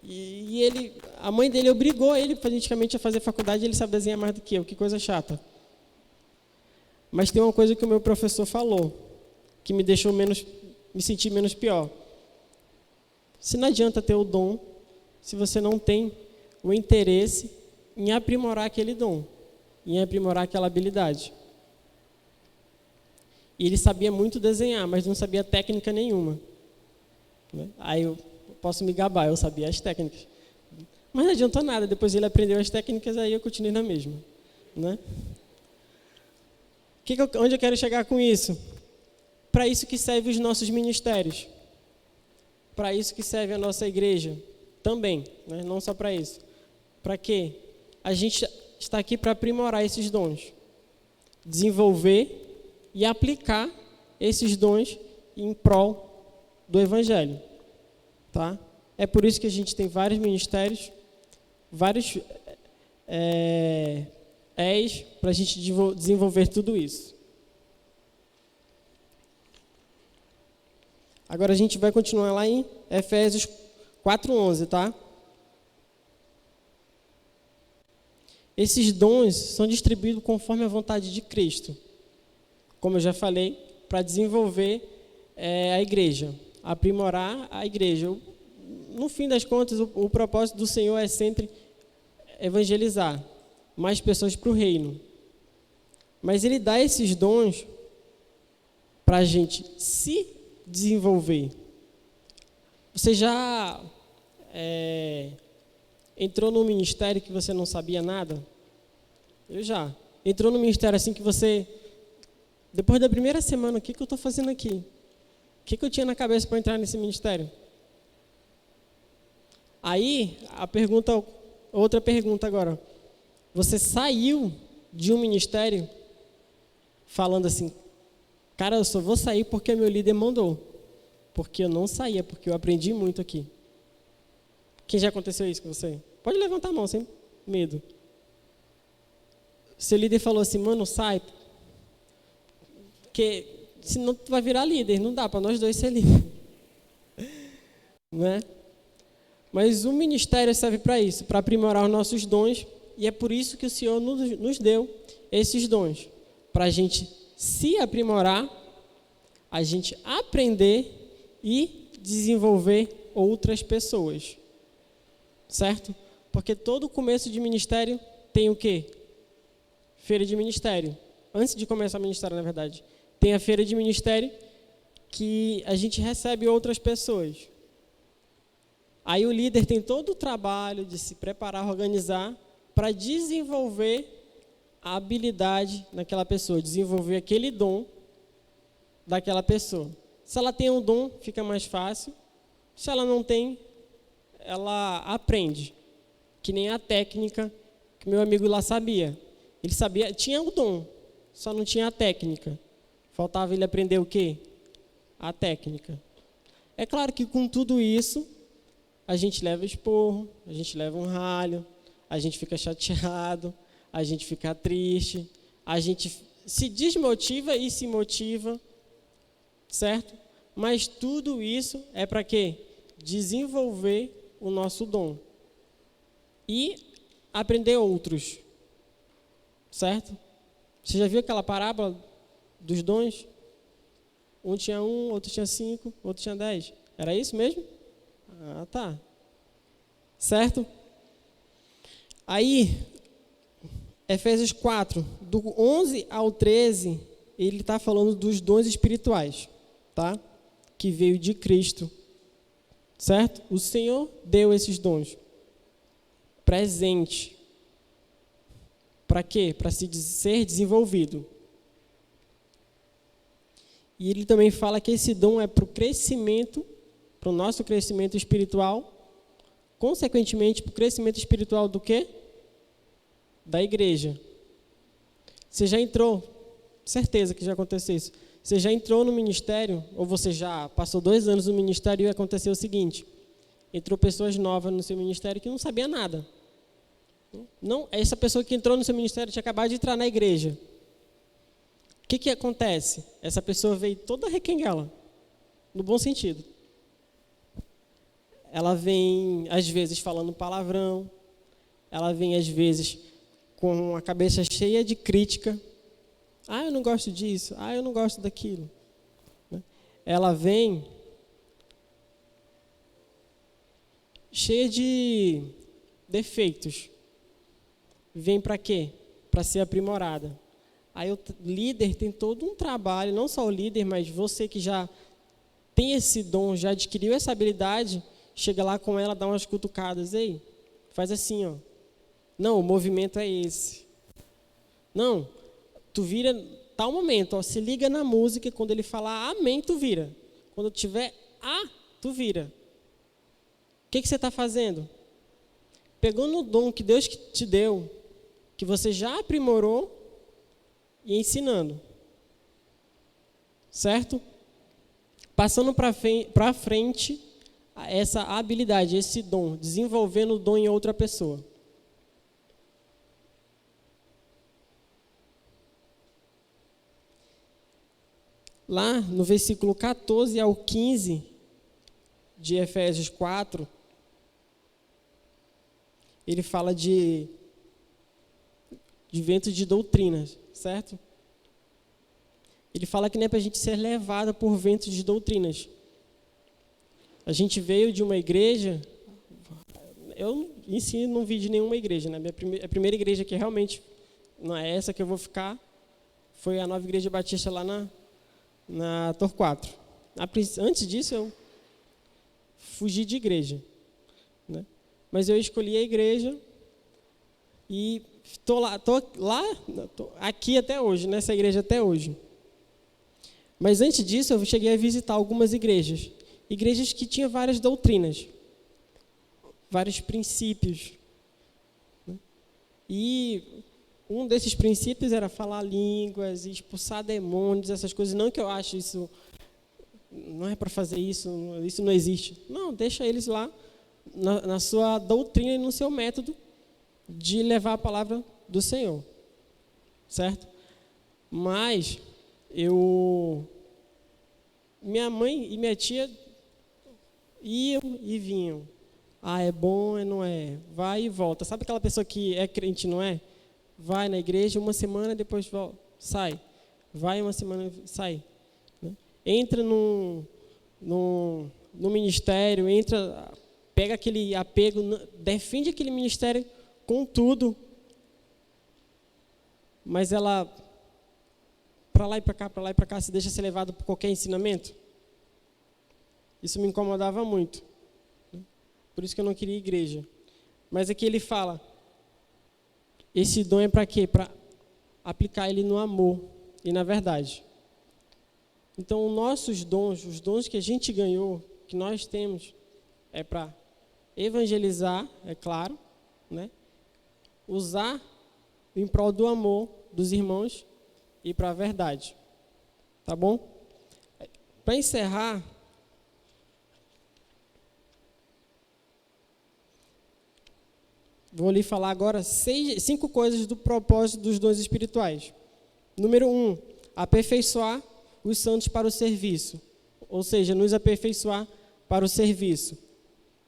e a mãe dele obrigou ele praticamente a fazer faculdade, ele sabe desenhar mais do que eu, que coisa chata. Mas tem uma coisa que o meu professor falou, que me deixou me sentir menos pior. Se não adianta ter o dom, se você não tem o interesse em aprimorar aquele dom, em aprimorar aquela habilidade. E ele sabia muito desenhar, mas não sabia técnica nenhuma. Aí eu posso me gabar, eu sabia as técnicas. Mas não adiantou nada, depois ele aprendeu as técnicas, aí eu continuei na mesma. Né? Onde eu quero chegar com isso? Para isso que servem os nossos ministérios. Para isso que serve a nossa igreja também, né? Não só para isso. Para quê? A gente está aqui para aprimorar esses dons. Desenvolver e aplicar esses dons em prol do Evangelho. Tá? É por isso que a gente tem vários ministérios, vários para a gente desenvolver tudo isso. Agora a gente vai continuar lá em Efésios 4:11, tá? Esses dons são distribuídos conforme a vontade de Cristo. Como eu já falei, para desenvolver a igreja, aprimorar a igreja. No fim das contas, o propósito do Senhor é sempre evangelizar mais pessoas para o reino. Mas Ele dá esses dons para a gente se desenvolver. Você já entrou num ministério que você não sabia nada? Eu já. Entrou num ministério assim que você... Depois da primeira semana, o que eu estou fazendo aqui? O que eu tinha na cabeça para entrar nesse ministério? Aí, outra pergunta agora. Você saiu de um ministério falando assim, cara, eu só vou sair porque meu líder mandou. Porque eu não saía, porque eu aprendi muito aqui. Quem já aconteceu isso com você? Pode levantar a mão, sem medo. Seu líder falou assim, mano, sai. Porque senão tu vai virar líder, não dá para nós dois ser líder. Não é? Mas o ministério serve para isso, para aprimorar os nossos dons, e é por isso que o Senhor nos deu esses dons, para a gente se aprimorar, a gente aprender e desenvolver outras pessoas, certo? Porque todo começo de ministério tem o quê? Feira de ministério. Antes de começar o ministério, na verdade, tem a feira de ministério que a gente recebe outras pessoas. Aí o líder tem todo o trabalho de se preparar, organizar, para desenvolver a habilidade naquela pessoa, desenvolver aquele dom daquela pessoa. Se ela tem um dom, fica mais fácil. Se ela não tem, ela aprende. Que nem a técnica que meu amigo lá sabia. Ele sabia, tinha o dom, só não tinha a técnica. Faltava ele aprender o quê? A técnica. É claro que com tudo isso, a gente leva esporro, a gente leva um ralho, a gente fica chateado, a gente fica triste, a gente se desmotiva e se motiva, certo? Mas tudo isso é para quê? Desenvolver o nosso dom e aprender outros, certo? Você já viu aquela parábola dos dons? Um tinha 1, outro tinha 5, outro tinha 10. Era isso mesmo? Ah, tá. Certo? Aí, Efésios 4, do 11 ao 13, ele está falando dos dons espirituais, tá? Que veio de Cristo, certo? O Senhor deu esses dons. Presente. Para quê? Para ser desenvolvido. E ele também fala que esse dom é para o crescimento, para o nosso crescimento espiritual, consequentemente, para o crescimento espiritual do quê? Da igreja. Você já entrou, certeza que já aconteceu isso, você já entrou no ministério, ou você já passou 2 anos no ministério e aconteceu o seguinte, entrou pessoas novas no seu ministério que não sabia nada. Não, essa pessoa que entrou no seu ministério tinha acabado de entrar na igreja. O que acontece? Essa pessoa veio toda requenguela, no bom sentido. Ela vem, às vezes, falando palavrão, ela vem, às vezes, com a cabeça cheia de crítica. Ah, eu não gosto disso. Ah, eu não gosto daquilo. Ela vem cheia de defeitos. Vem para quê? Para ser aprimorada. Aí o líder tem todo um trabalho, não só o líder, mas você que já tem esse dom, já adquiriu essa habilidade, chega lá com ela, dá umas cutucadas. Ei, faz assim, ó. Não, o movimento é esse. Não, tu vira tal momento, ó, se liga na música, quando ele falar amém, tu vira. Quando tiver tu vira. O que você está fazendo? Pegou no dom que Deus te deu, que você já aprimorou, e ensinando. Certo? Passando para frente essa habilidade, esse dom, desenvolvendo o dom em outra pessoa. Lá no versículo 14 ao 15 de Efésios 4, ele fala de vento de doutrinas, certo? Ele fala que não é para a gente ser levado por ventos de doutrinas. A gente veio de uma igreja, eu em si não vi de nenhuma igreja, né? A primeira igreja que realmente, não é essa que eu vou ficar, foi a Nova Igreja Batista lá na Torquato. Antes disso eu fugi de igreja, né? Mas eu escolhi a igreja e estou aqui até hoje, nessa igreja até hoje. Mas antes disso, eu cheguei a visitar algumas igrejas que tinham várias doutrinas. vários princípios. Né? E um desses princípios era falar línguas, expulsar demônios, essas coisas. Não que eu ache isso, não é para fazer isso, isso não existe. Não, deixa eles lá na sua doutrina e no seu método de levar a palavra do Senhor. Certo? Mas minha mãe e minha tia iam e vinham. Ah, é bom, não é? Vai e volta. Sabe aquela pessoa que é crente, não é? Vai na igreja uma semana, depois volta, sai. Vai uma semana, sai. Né? Entra no ministério, pega aquele apego, defende aquele ministério com tudo. Mas ela, para lá e para cá, se deixa ser levado por qualquer ensinamento. Isso me incomodava muito. Por isso que eu não queria igreja. Mas aqui ele fala, esse dom é para quê? Para aplicar ele no amor e na verdade. Então, nossos dons, os dons que a gente ganhou, que nós temos, é para evangelizar, é claro, né? Usar em prol do amor dos irmãos e para a verdade. Tá bom? Para encerrar, vou lhe falar agora 5 coisas do propósito dos dons espirituais. Número 1, aperfeiçoar os santos para o serviço. Ou seja, nos aperfeiçoar para o serviço.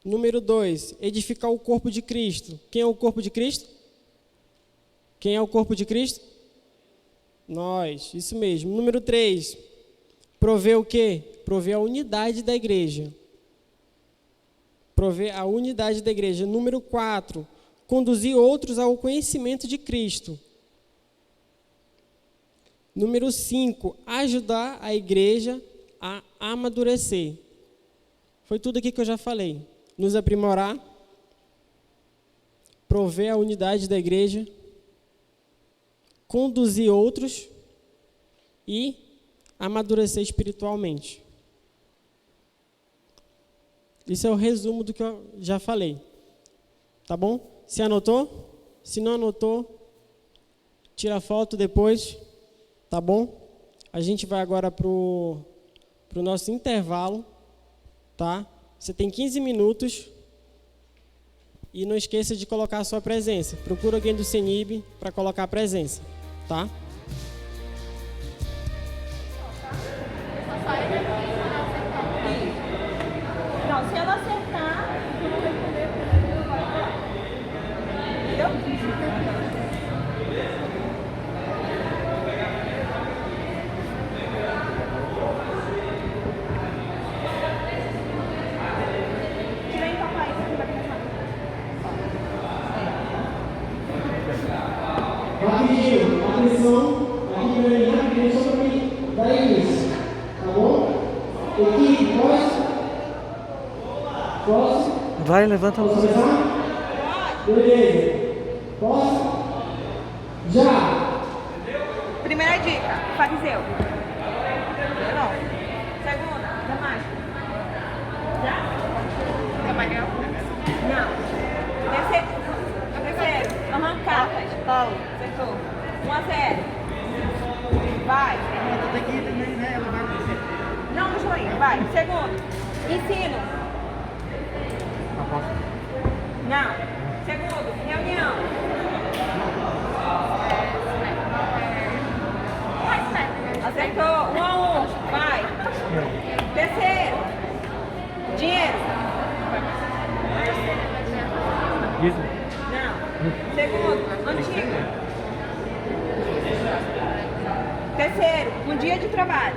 Número 2, edificar o corpo de Cristo. Quem é o corpo de Cristo? Quem é o corpo de Cristo? Nós, isso mesmo. Número 3, prover o quê? Prover a unidade da igreja. Prover a unidade da igreja. Número 4, conduzir outros ao conhecimento de Cristo. Número 5, ajudar a igreja a amadurecer. Foi tudo aqui que eu já falei. Nos aprimorar, prover a unidade da igreja, conduzir outros e amadurecer espiritualmente. Isso é o resumo do que eu já falei. Tá bom? Se anotou? Se não anotou, tira a foto depois. Tá bom? A gente vai agora pro nosso intervalo. Tá? Você tem 15 minutos. E não esqueça de colocar a sua presença. Procura alguém do CENIB para colocar a presença. Tá? Não, se ela acertar, eu vou responder. Entendeu? Tira aí, papai, isso aqui vai começar. Rapidinho, atenção, aqui para mim, rapidinho, só para mim dar início, tá bom? Equipe, posso? Vai, levanta a Posso luz. começar? Beleza. Posso? Já! Primeira dica, fariseu. Não. Segunda, Damasco. Já? Gamaliel? Não. Terceiro, arrancar. Paulo. Acertou. 1-0. Vai. Não, deixa eu ir. Vai. Segundo, ensino. Não. Segundo, reunião. Acertou. 1-1. Vai. Terceiro. Dinheiro. Não. Segundo, antigo. Terceiro, um dia de trabalho.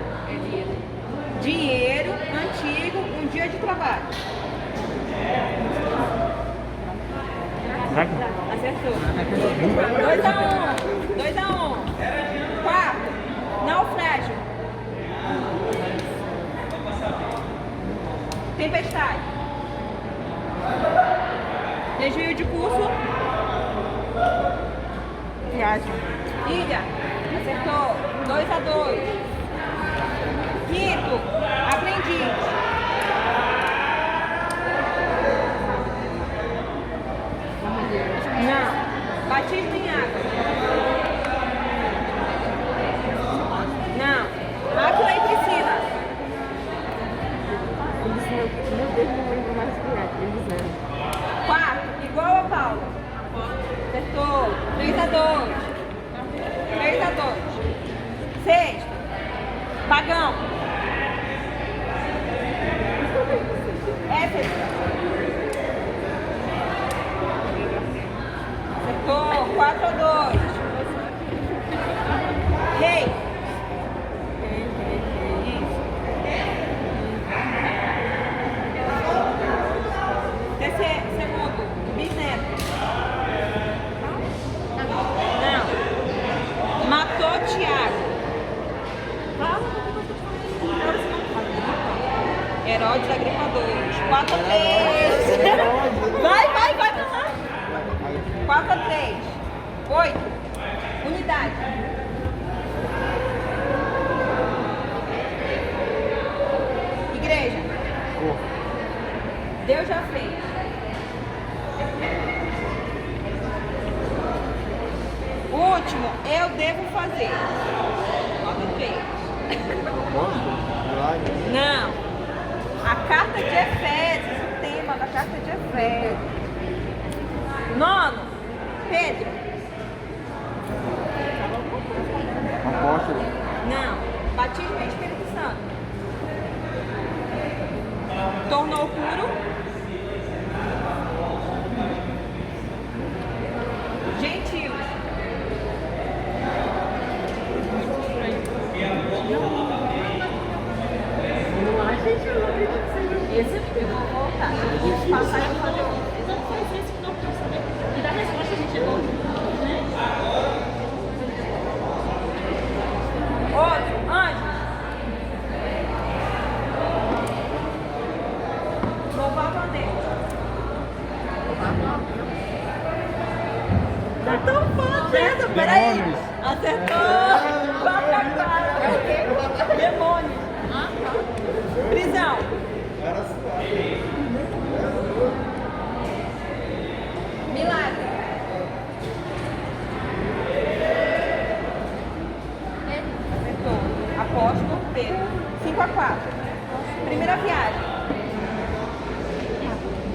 Dinheiro, antigo, um dia de trabalho. Acertou. 2-1. 4. Naufrágio. Tempestade. Desvio de curso. Viagem. Ilha. Acertou. 2-2. Quinto. Aprendiz. Batismo em água. Não. Áquila e Priscila. Meu Deus, não lembro mais o que é. Quarto, igual a Paulo. Acertou. 3-2. 3-2. Sexto, Pagão. Éfeso. Acertou. 4-2. Rei. Isso. Segundo, bisneto. Não. Matou Tiago. Herodes Agripa 2. 4-3. Vai pra lá. 4-3. 8. Unidade. Igreja. Deus já fez. O último, eu devo fazer. 9-3. Não. A carta de Efésios, o tema da carta de Efésios. 9, Pedro. Apóstolo. Não. Batismo em Espírito Santo. Tornou puro. Gentios. Esse eu vou voltar. Vou passar e vou fazer outro. E da resposta a gente errou, né? Outro, anjo. Louvava a Deus. Tá tão fácil, peraí. Acertou. Demônios. Prisão. Milagre. Acertou. Apóstolo Pedro. 5-4. Primeira viagem.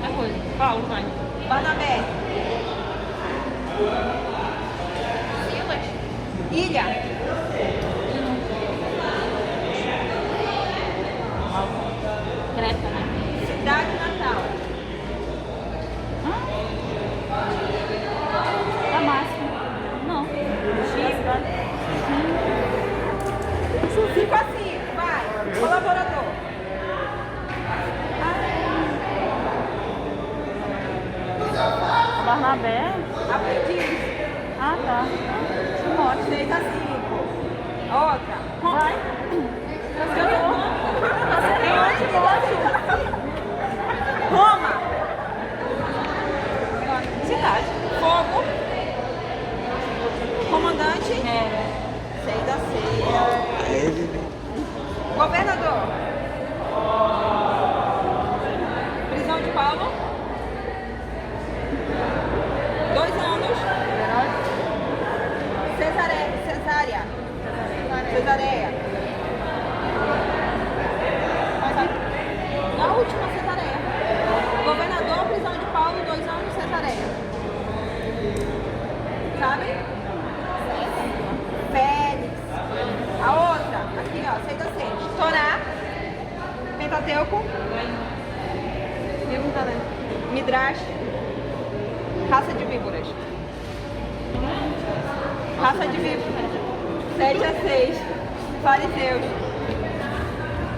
A coisa. Paulo, vai. Barnabé. Silas. Ilha. Creta, né? Cidade natal. Damasco. Não. Chifre. 5-5. Vai. Colaborador. Barnabé. Aprendiz. Ah, tá. Timóteo. 6-5. Outra. Vai. Roma. Cidade. Fogo. Comandante. 6-6. Governador. Prisão de Paulo. 2 anos. Cesareia. Na última Cesareia. Governador, prisão de Paulo, 2 anos, Cesareia. Sabe? Félix. A outra, aqui ó, 6-6. Torá. Pentateuco. Midrash. Raça de víboras. Raça de víboras. 7-6. Fariseus.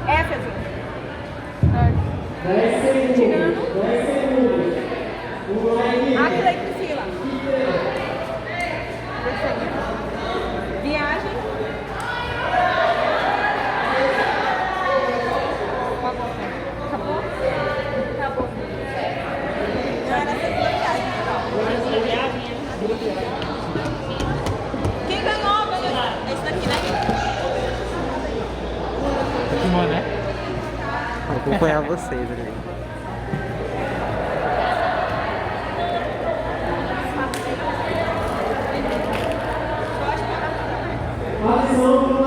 Éfeso. Tirano. Áquila e Priscila. Viagem. Acabou? Acabou. Não era a segunda viagem. Quem ganhou? Esse daqui, né? Né? Vou acompanhar vocês ali.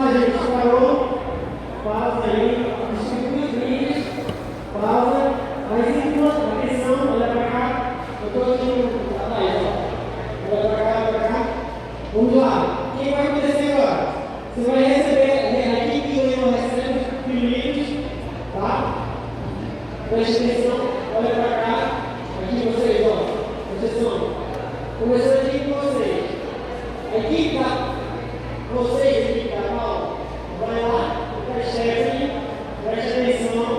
lá, gente. Parou. Pausa aí. Distribui os brindes. Pausa. Mais uma. Atenção. Olha pra cá. Eu tô aqui atrás, ó. Olha pra cá, olha pra cá. Vamos lá. O que vai acontecer agora? Você vai receber, a equipe que ganhou recebe os brindes, tá? Preste atenção. Olha pra cá. Aqui vocês, ó. Atenção. Começando aqui com vocês. A equipe da... Vocês, equipe da Paula, vai lá para a Stephanie, preste atenção.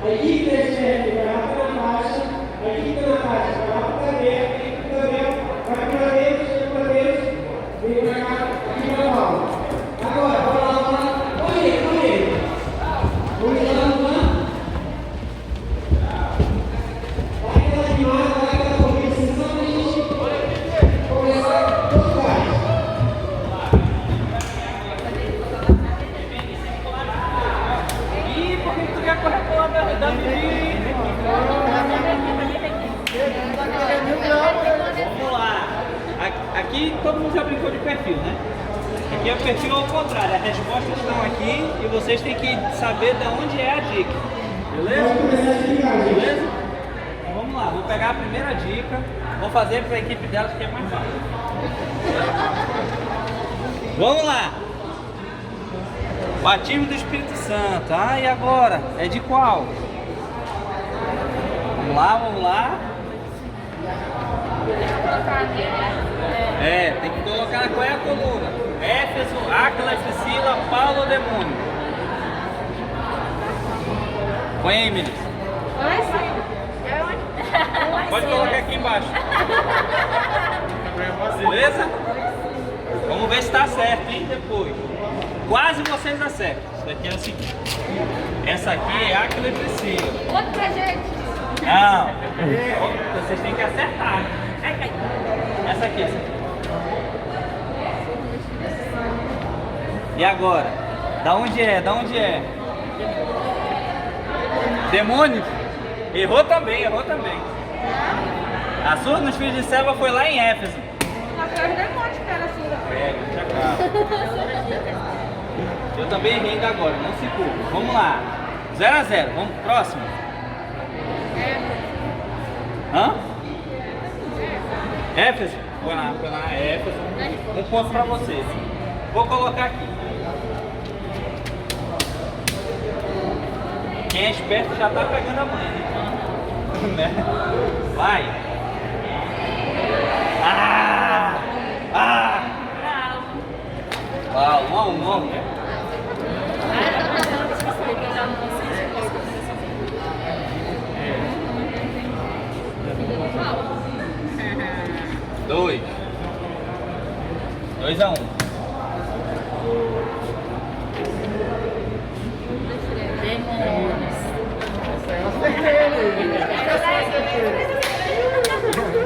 A equipe da Stephanie vai lá para a Natasha, a equipe da Natasha vai lá para o Gabriel, a equipe do Gabriel vai para Deus, vem para cá, aqui para a Paula. Agora, bora lá, corre ele. Vamos lá, vamos lá. Vai aquela animada, vai aquela corrida, senão a gente começar todo gás. Ih, por que tu quer correr pro lado da menina? Vamos lá. Aqui todo mundo já brincou de perfil, né? Aqui é o perfil ao contrário. As respostas estão aqui e vocês têm que saber de onde é a dica. Beleza? Beleza? Então vamos lá. Vou pegar a primeira dica. Vou fazer para a equipe delas que é mais fácil. Vamos lá. Batismo do Espírito Santo. Ah, e agora? É de qual? Vamos lá. Tem que colocar qual é a coluna. Éfeso, Áquila, Priscila, Paulo ou Demônio? Põe aí, Emílio. Pode colocar aqui embaixo. Beleza? Vamos ver se está certo, hein? Depois. Quase vocês acertam. Isso daqui é o seguinte. Essa aqui é Áquila e Priscila. Outro pra gente. Não. Vocês têm que acertar. Essa aqui. E agora? Da onde é? Demônio? Errou também. A surra nos filhos de Seva foi lá em Éfeso. Mas foi os demônios que era a surra. Eu também errei ainda agora, não se culpa. Vamos lá. 0-0. Vamos pro próximo. Hã? Éfeso? Foi lá, Éfeso. Um ponto pra vocês. Vou colocar aqui. Quem é esperto já tá pegando a mãe, né? Vai. Um a um. Dois. 2-1.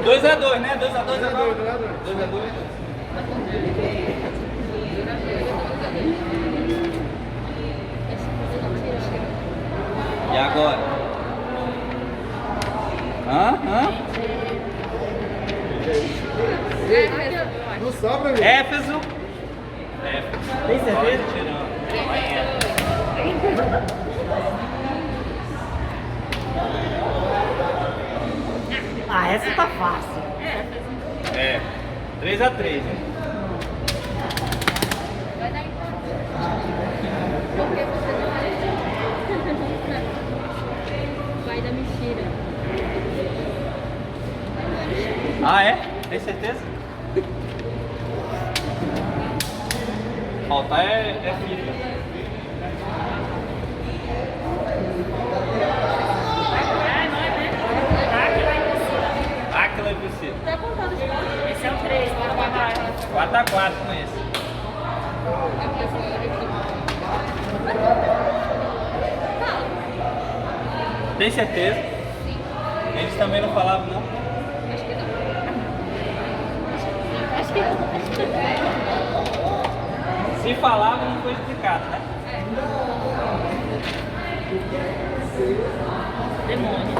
Dois a dois, né? 2-2 agora. 2-2. E agora? Não sobra, amigo. Éfeso. Tem certeza? Essa tá fácil. 3-3. Vai dar empate. Porque você não é. Vai dar mentira. Tem certeza? Faltar é FIFA. Áquila e Priscila. Tá contando os pontos? Esse é o 3, 4-4 com esse. Tem certeza? Eles também não falavam, não? Acho que não. Se falavam, não foi explicado, né? Demônio.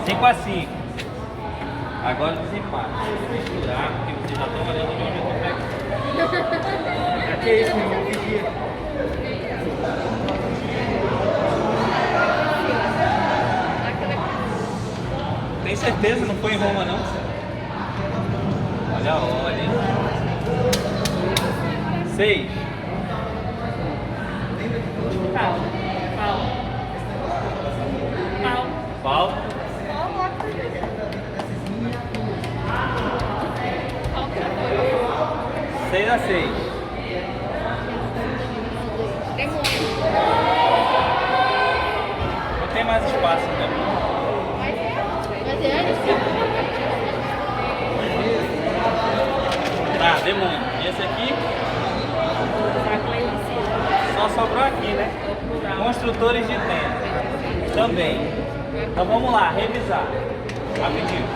5-5. Agora desempate. Misturar, porque vocês já estão olhando de onde eu tô pegando. Tem certeza? Não foi em Roma, não? Olha, olha. 6. Paulo. Paulo. 6 a 6. Não tem mais espaço, né? Tá, demônio. E esse aqui? Só sobrou aqui, né? Construtores de tenda. Também. Então vamos lá, revisar. Rapidinho.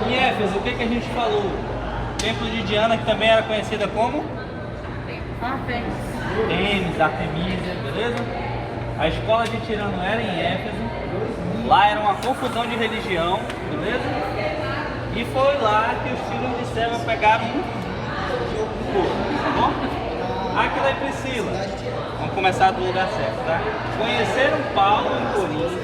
Em Éfeso, o que a gente falou? O templo de Diana, que também era conhecida como? Tênis, Artemisia, beleza? A escola de Tirano era em Éfeso. Lá era uma confusão de religião, beleza? E foi lá que os filhos de Seva pegaram um corpo, tá bom? Aquila e Priscila. Vamos começar do lugar certo, tá? Conheceram Paulo em Corinto,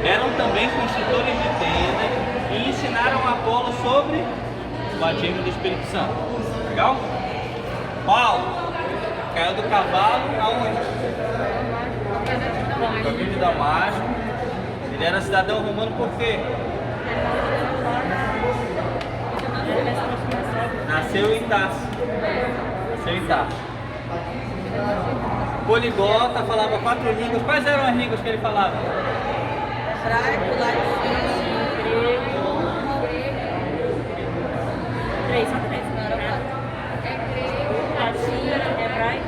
eram também construtores de tenda e ensinaram a Apolo sobre o batismo do Espírito Santo. Legal? Paulo caiu do cavalo aonde? No caminho de Damasco. Ele era cidadão romano por quê? Nasceu em Tarso. Poliglota, falava 4 línguas. Quais eram as línguas que ele falava? Hebraico, latim, grego. 3, só 3. Latim, hebraico,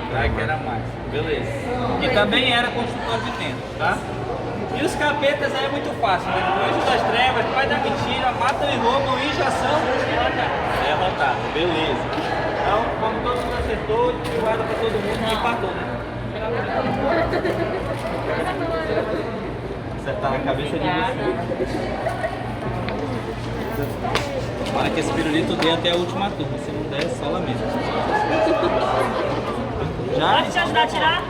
Hebraico era mais. Beleza. E também era construtor de tendas, tá? E os capetas aí é muito fácil, né? O anjo das trevas, pai da mentira, matam e roubam e já são derrotados. Beleza. Então, como todo mundo acertou, guarda pra todo mundo, que empatou, né? Acertar na cabeça de você. Para que esse pirulito dê até a última turma. Se não der, só lamento. Já? Pode te ajudar a tirar?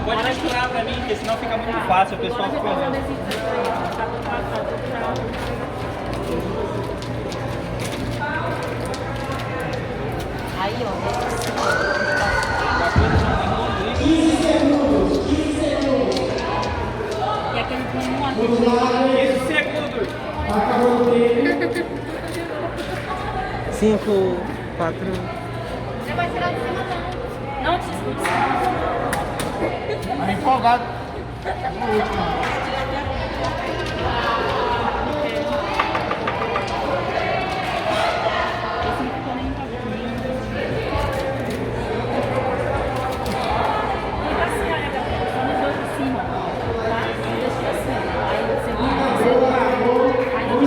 Pode misturar pra mim, porque senão fica muito fácil, o pessoal fica olhando. Aí, ó. 15 segundos. E aquele com 1 a 15 segundos. Acabou o tempo. 5, 4. Você vai tirar de cima, não. Não te escuta. Tá empolgado. Esse não ficou nem pagodinho. E pra cima, né, galera? Só nos dois de cima. Tá? Deixa pra cima. Aí o segundo, aí o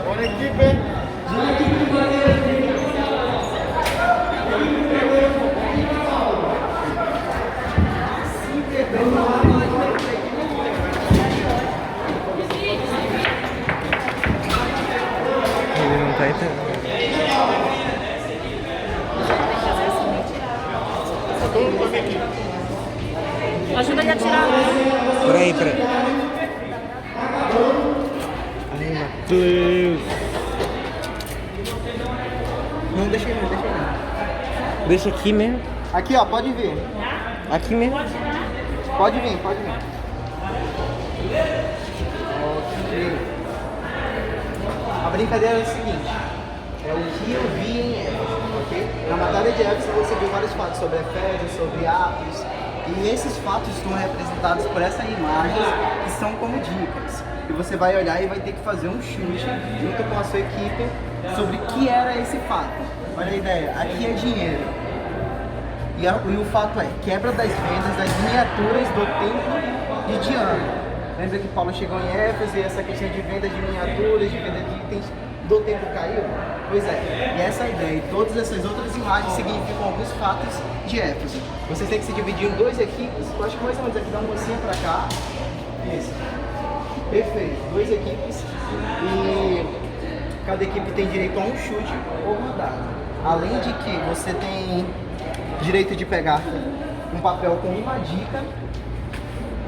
Bora equipe. Ele não tá entendendo. ajuda ele a tirar. Peraí. Ai, Matheus. Não, deixa ele. Deixa aqui mesmo. Aqui, ó, pode vir. Aqui mesmo. Pode vir. Ok. A brincadeira é o seguinte. É o que eu vi em Éfeso, ok? Na matéria de Éfeso você viu vários fatos sobre Efésios, sobre Atos. E esses fatos estão representados por essas imagens que são como dicas. E você vai olhar e vai ter que fazer um chute junto com a sua equipe sobre o que era esse fato. Olha a ideia, aqui é dinheiro. E o fato é, quebra das vendas das miniaturas do templo de Diana. Lembra que Paulo chegou em Éfeso e essa questão de venda de miniaturas, de venda de itens do templo caiu? Pois é, e essa ideia e todas essas outras imagens significam alguns fatos de Éfeso. Vocês têm que se dividir em 2 equipes, eu acho que mais ou menos aqui dá uma mocinha pra cá. Isso. Perfeito, 2 equipes e cada equipe tem direito a um chute ou rodada. Além de que você tem direito de pegar um papel com uma dica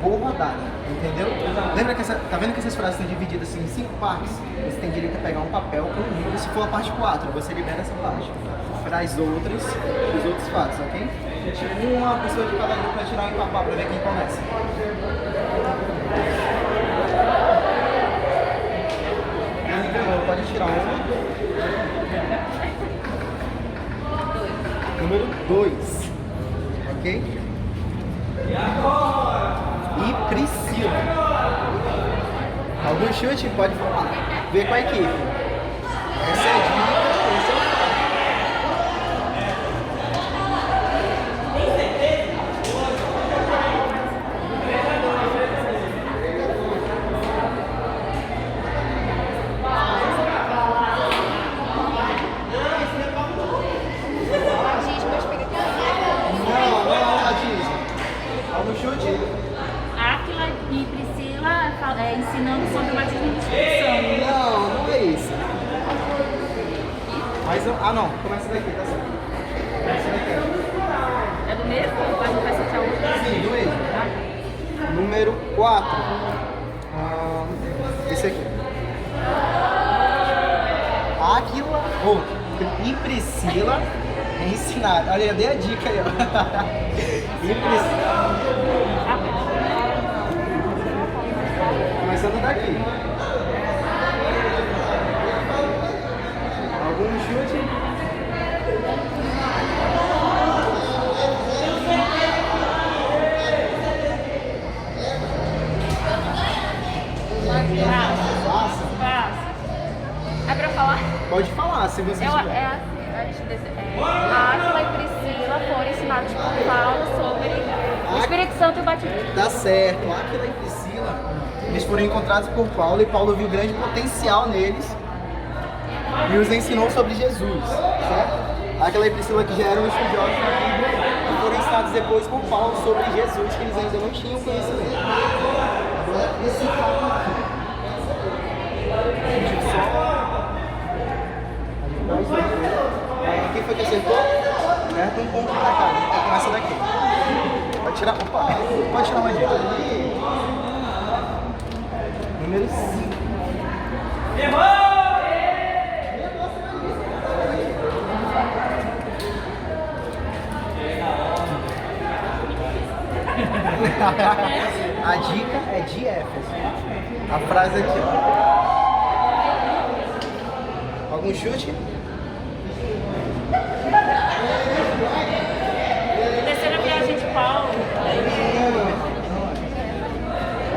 ou rodada, entendeu? Lembra que tá vendo que essas frases estão divididas assim, em 5 partes? Você tem direito a pegar um papel com um número. Se for a parte 4, você libera essa parte. Para os outros fatos, ok? Uma pessoa de cada grupo vai tirar um papel para ver quem começa. Pode tirar uma. Número 2. Ok? E Priscila. Algum chute? Pode falar. Vê com a equipe. Essa é a dica, esse é o fato. Algum chute? Áquila e Priscila ensinando sobre o batismo do Espírito Santo. Não é isso. Mas, não, começa daqui, tá certo. Começa daqui. É do mesmo? Vai sortear outro? Sim, do mesmo. Número 4. Esse aqui. Áquila e Priscila ensinaram. Olha, eu dei a dica aí, ó. E Priscila. Começando daqui. Algum chute? Passa. É pra falar? Pode falar, se você quiser. A Áquila e Priscila foram ensinados por Paulo sobre o Espírito Santo e o batismo. Tá certo. Áquila e Priscila, eles foram encontrados por Paulo e Paulo viu grande potencial neles e os ensinou sobre Jesus, certo? Áquila e Priscila, que já eram estudiosos da Bíblia, e foram ensinados depois por Paulo sobre Jesus, que eles ainda não tinham conhecimento. Agora, esse fato aqui. Deixa eu só... Quem foi que acertou? Um ponto pra cá, então começa daqui. Pode tirar, pode tirar uma dica. Número 5. A dica é de Éfeso. A frase aqui, ó. Algum chute? Terceira viagem de Paulo.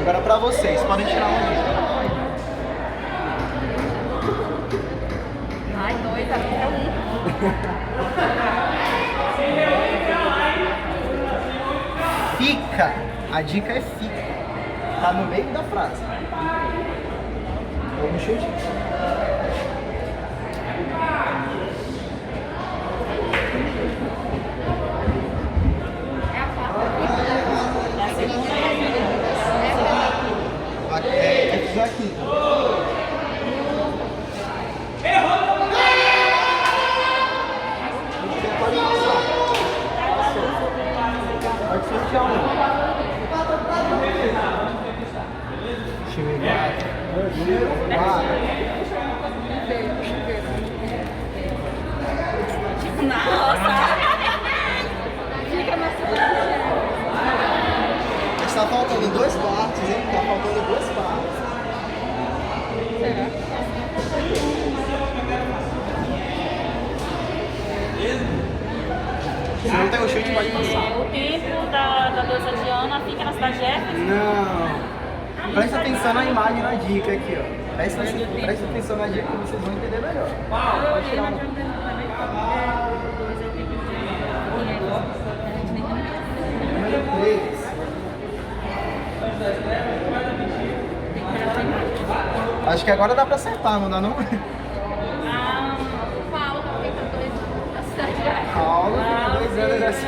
Agora pra vocês, podem tirar uma dica. Ai, 2, a minha é 1. Fica. A dica é fica. Tá no meio da frase. Algum chute? É aqui. Pode sortear um. Deixa eu ver. Número 4. Nossa! Fica na sua. Está faltando 2 partes, hein? Tá faltando 2 partes. Será? Se não tem o chute, pode passar. O templo da deusa Diana fica na cidade de Éfeso. Não. Presta atenção na imagem, na dica aqui, ó. Presta atenção na dica que vocês vão entender melhor. Eu olhei, mas eu não tenho Número 3. Acho que agora dá pra acertar, não dá não? 0 era assim.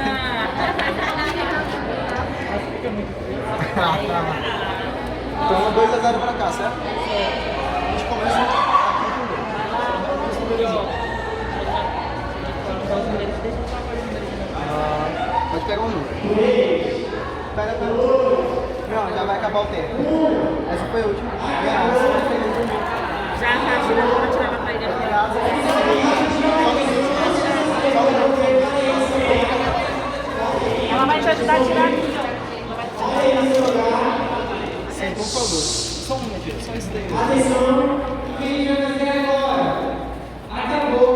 Então, 2-0 pra cá, certo? A gente começa aqui primeiro. Pode pegar um número. Pega. Não, já vai acabar o tempo. Essa foi a última. Já tirando pra tirar a parede. Ela vai te ajudar a tirar aqui, ó. Sim, por favor. Só um minutinho, só isso daí. Atenção, quem vai agora? Acabou,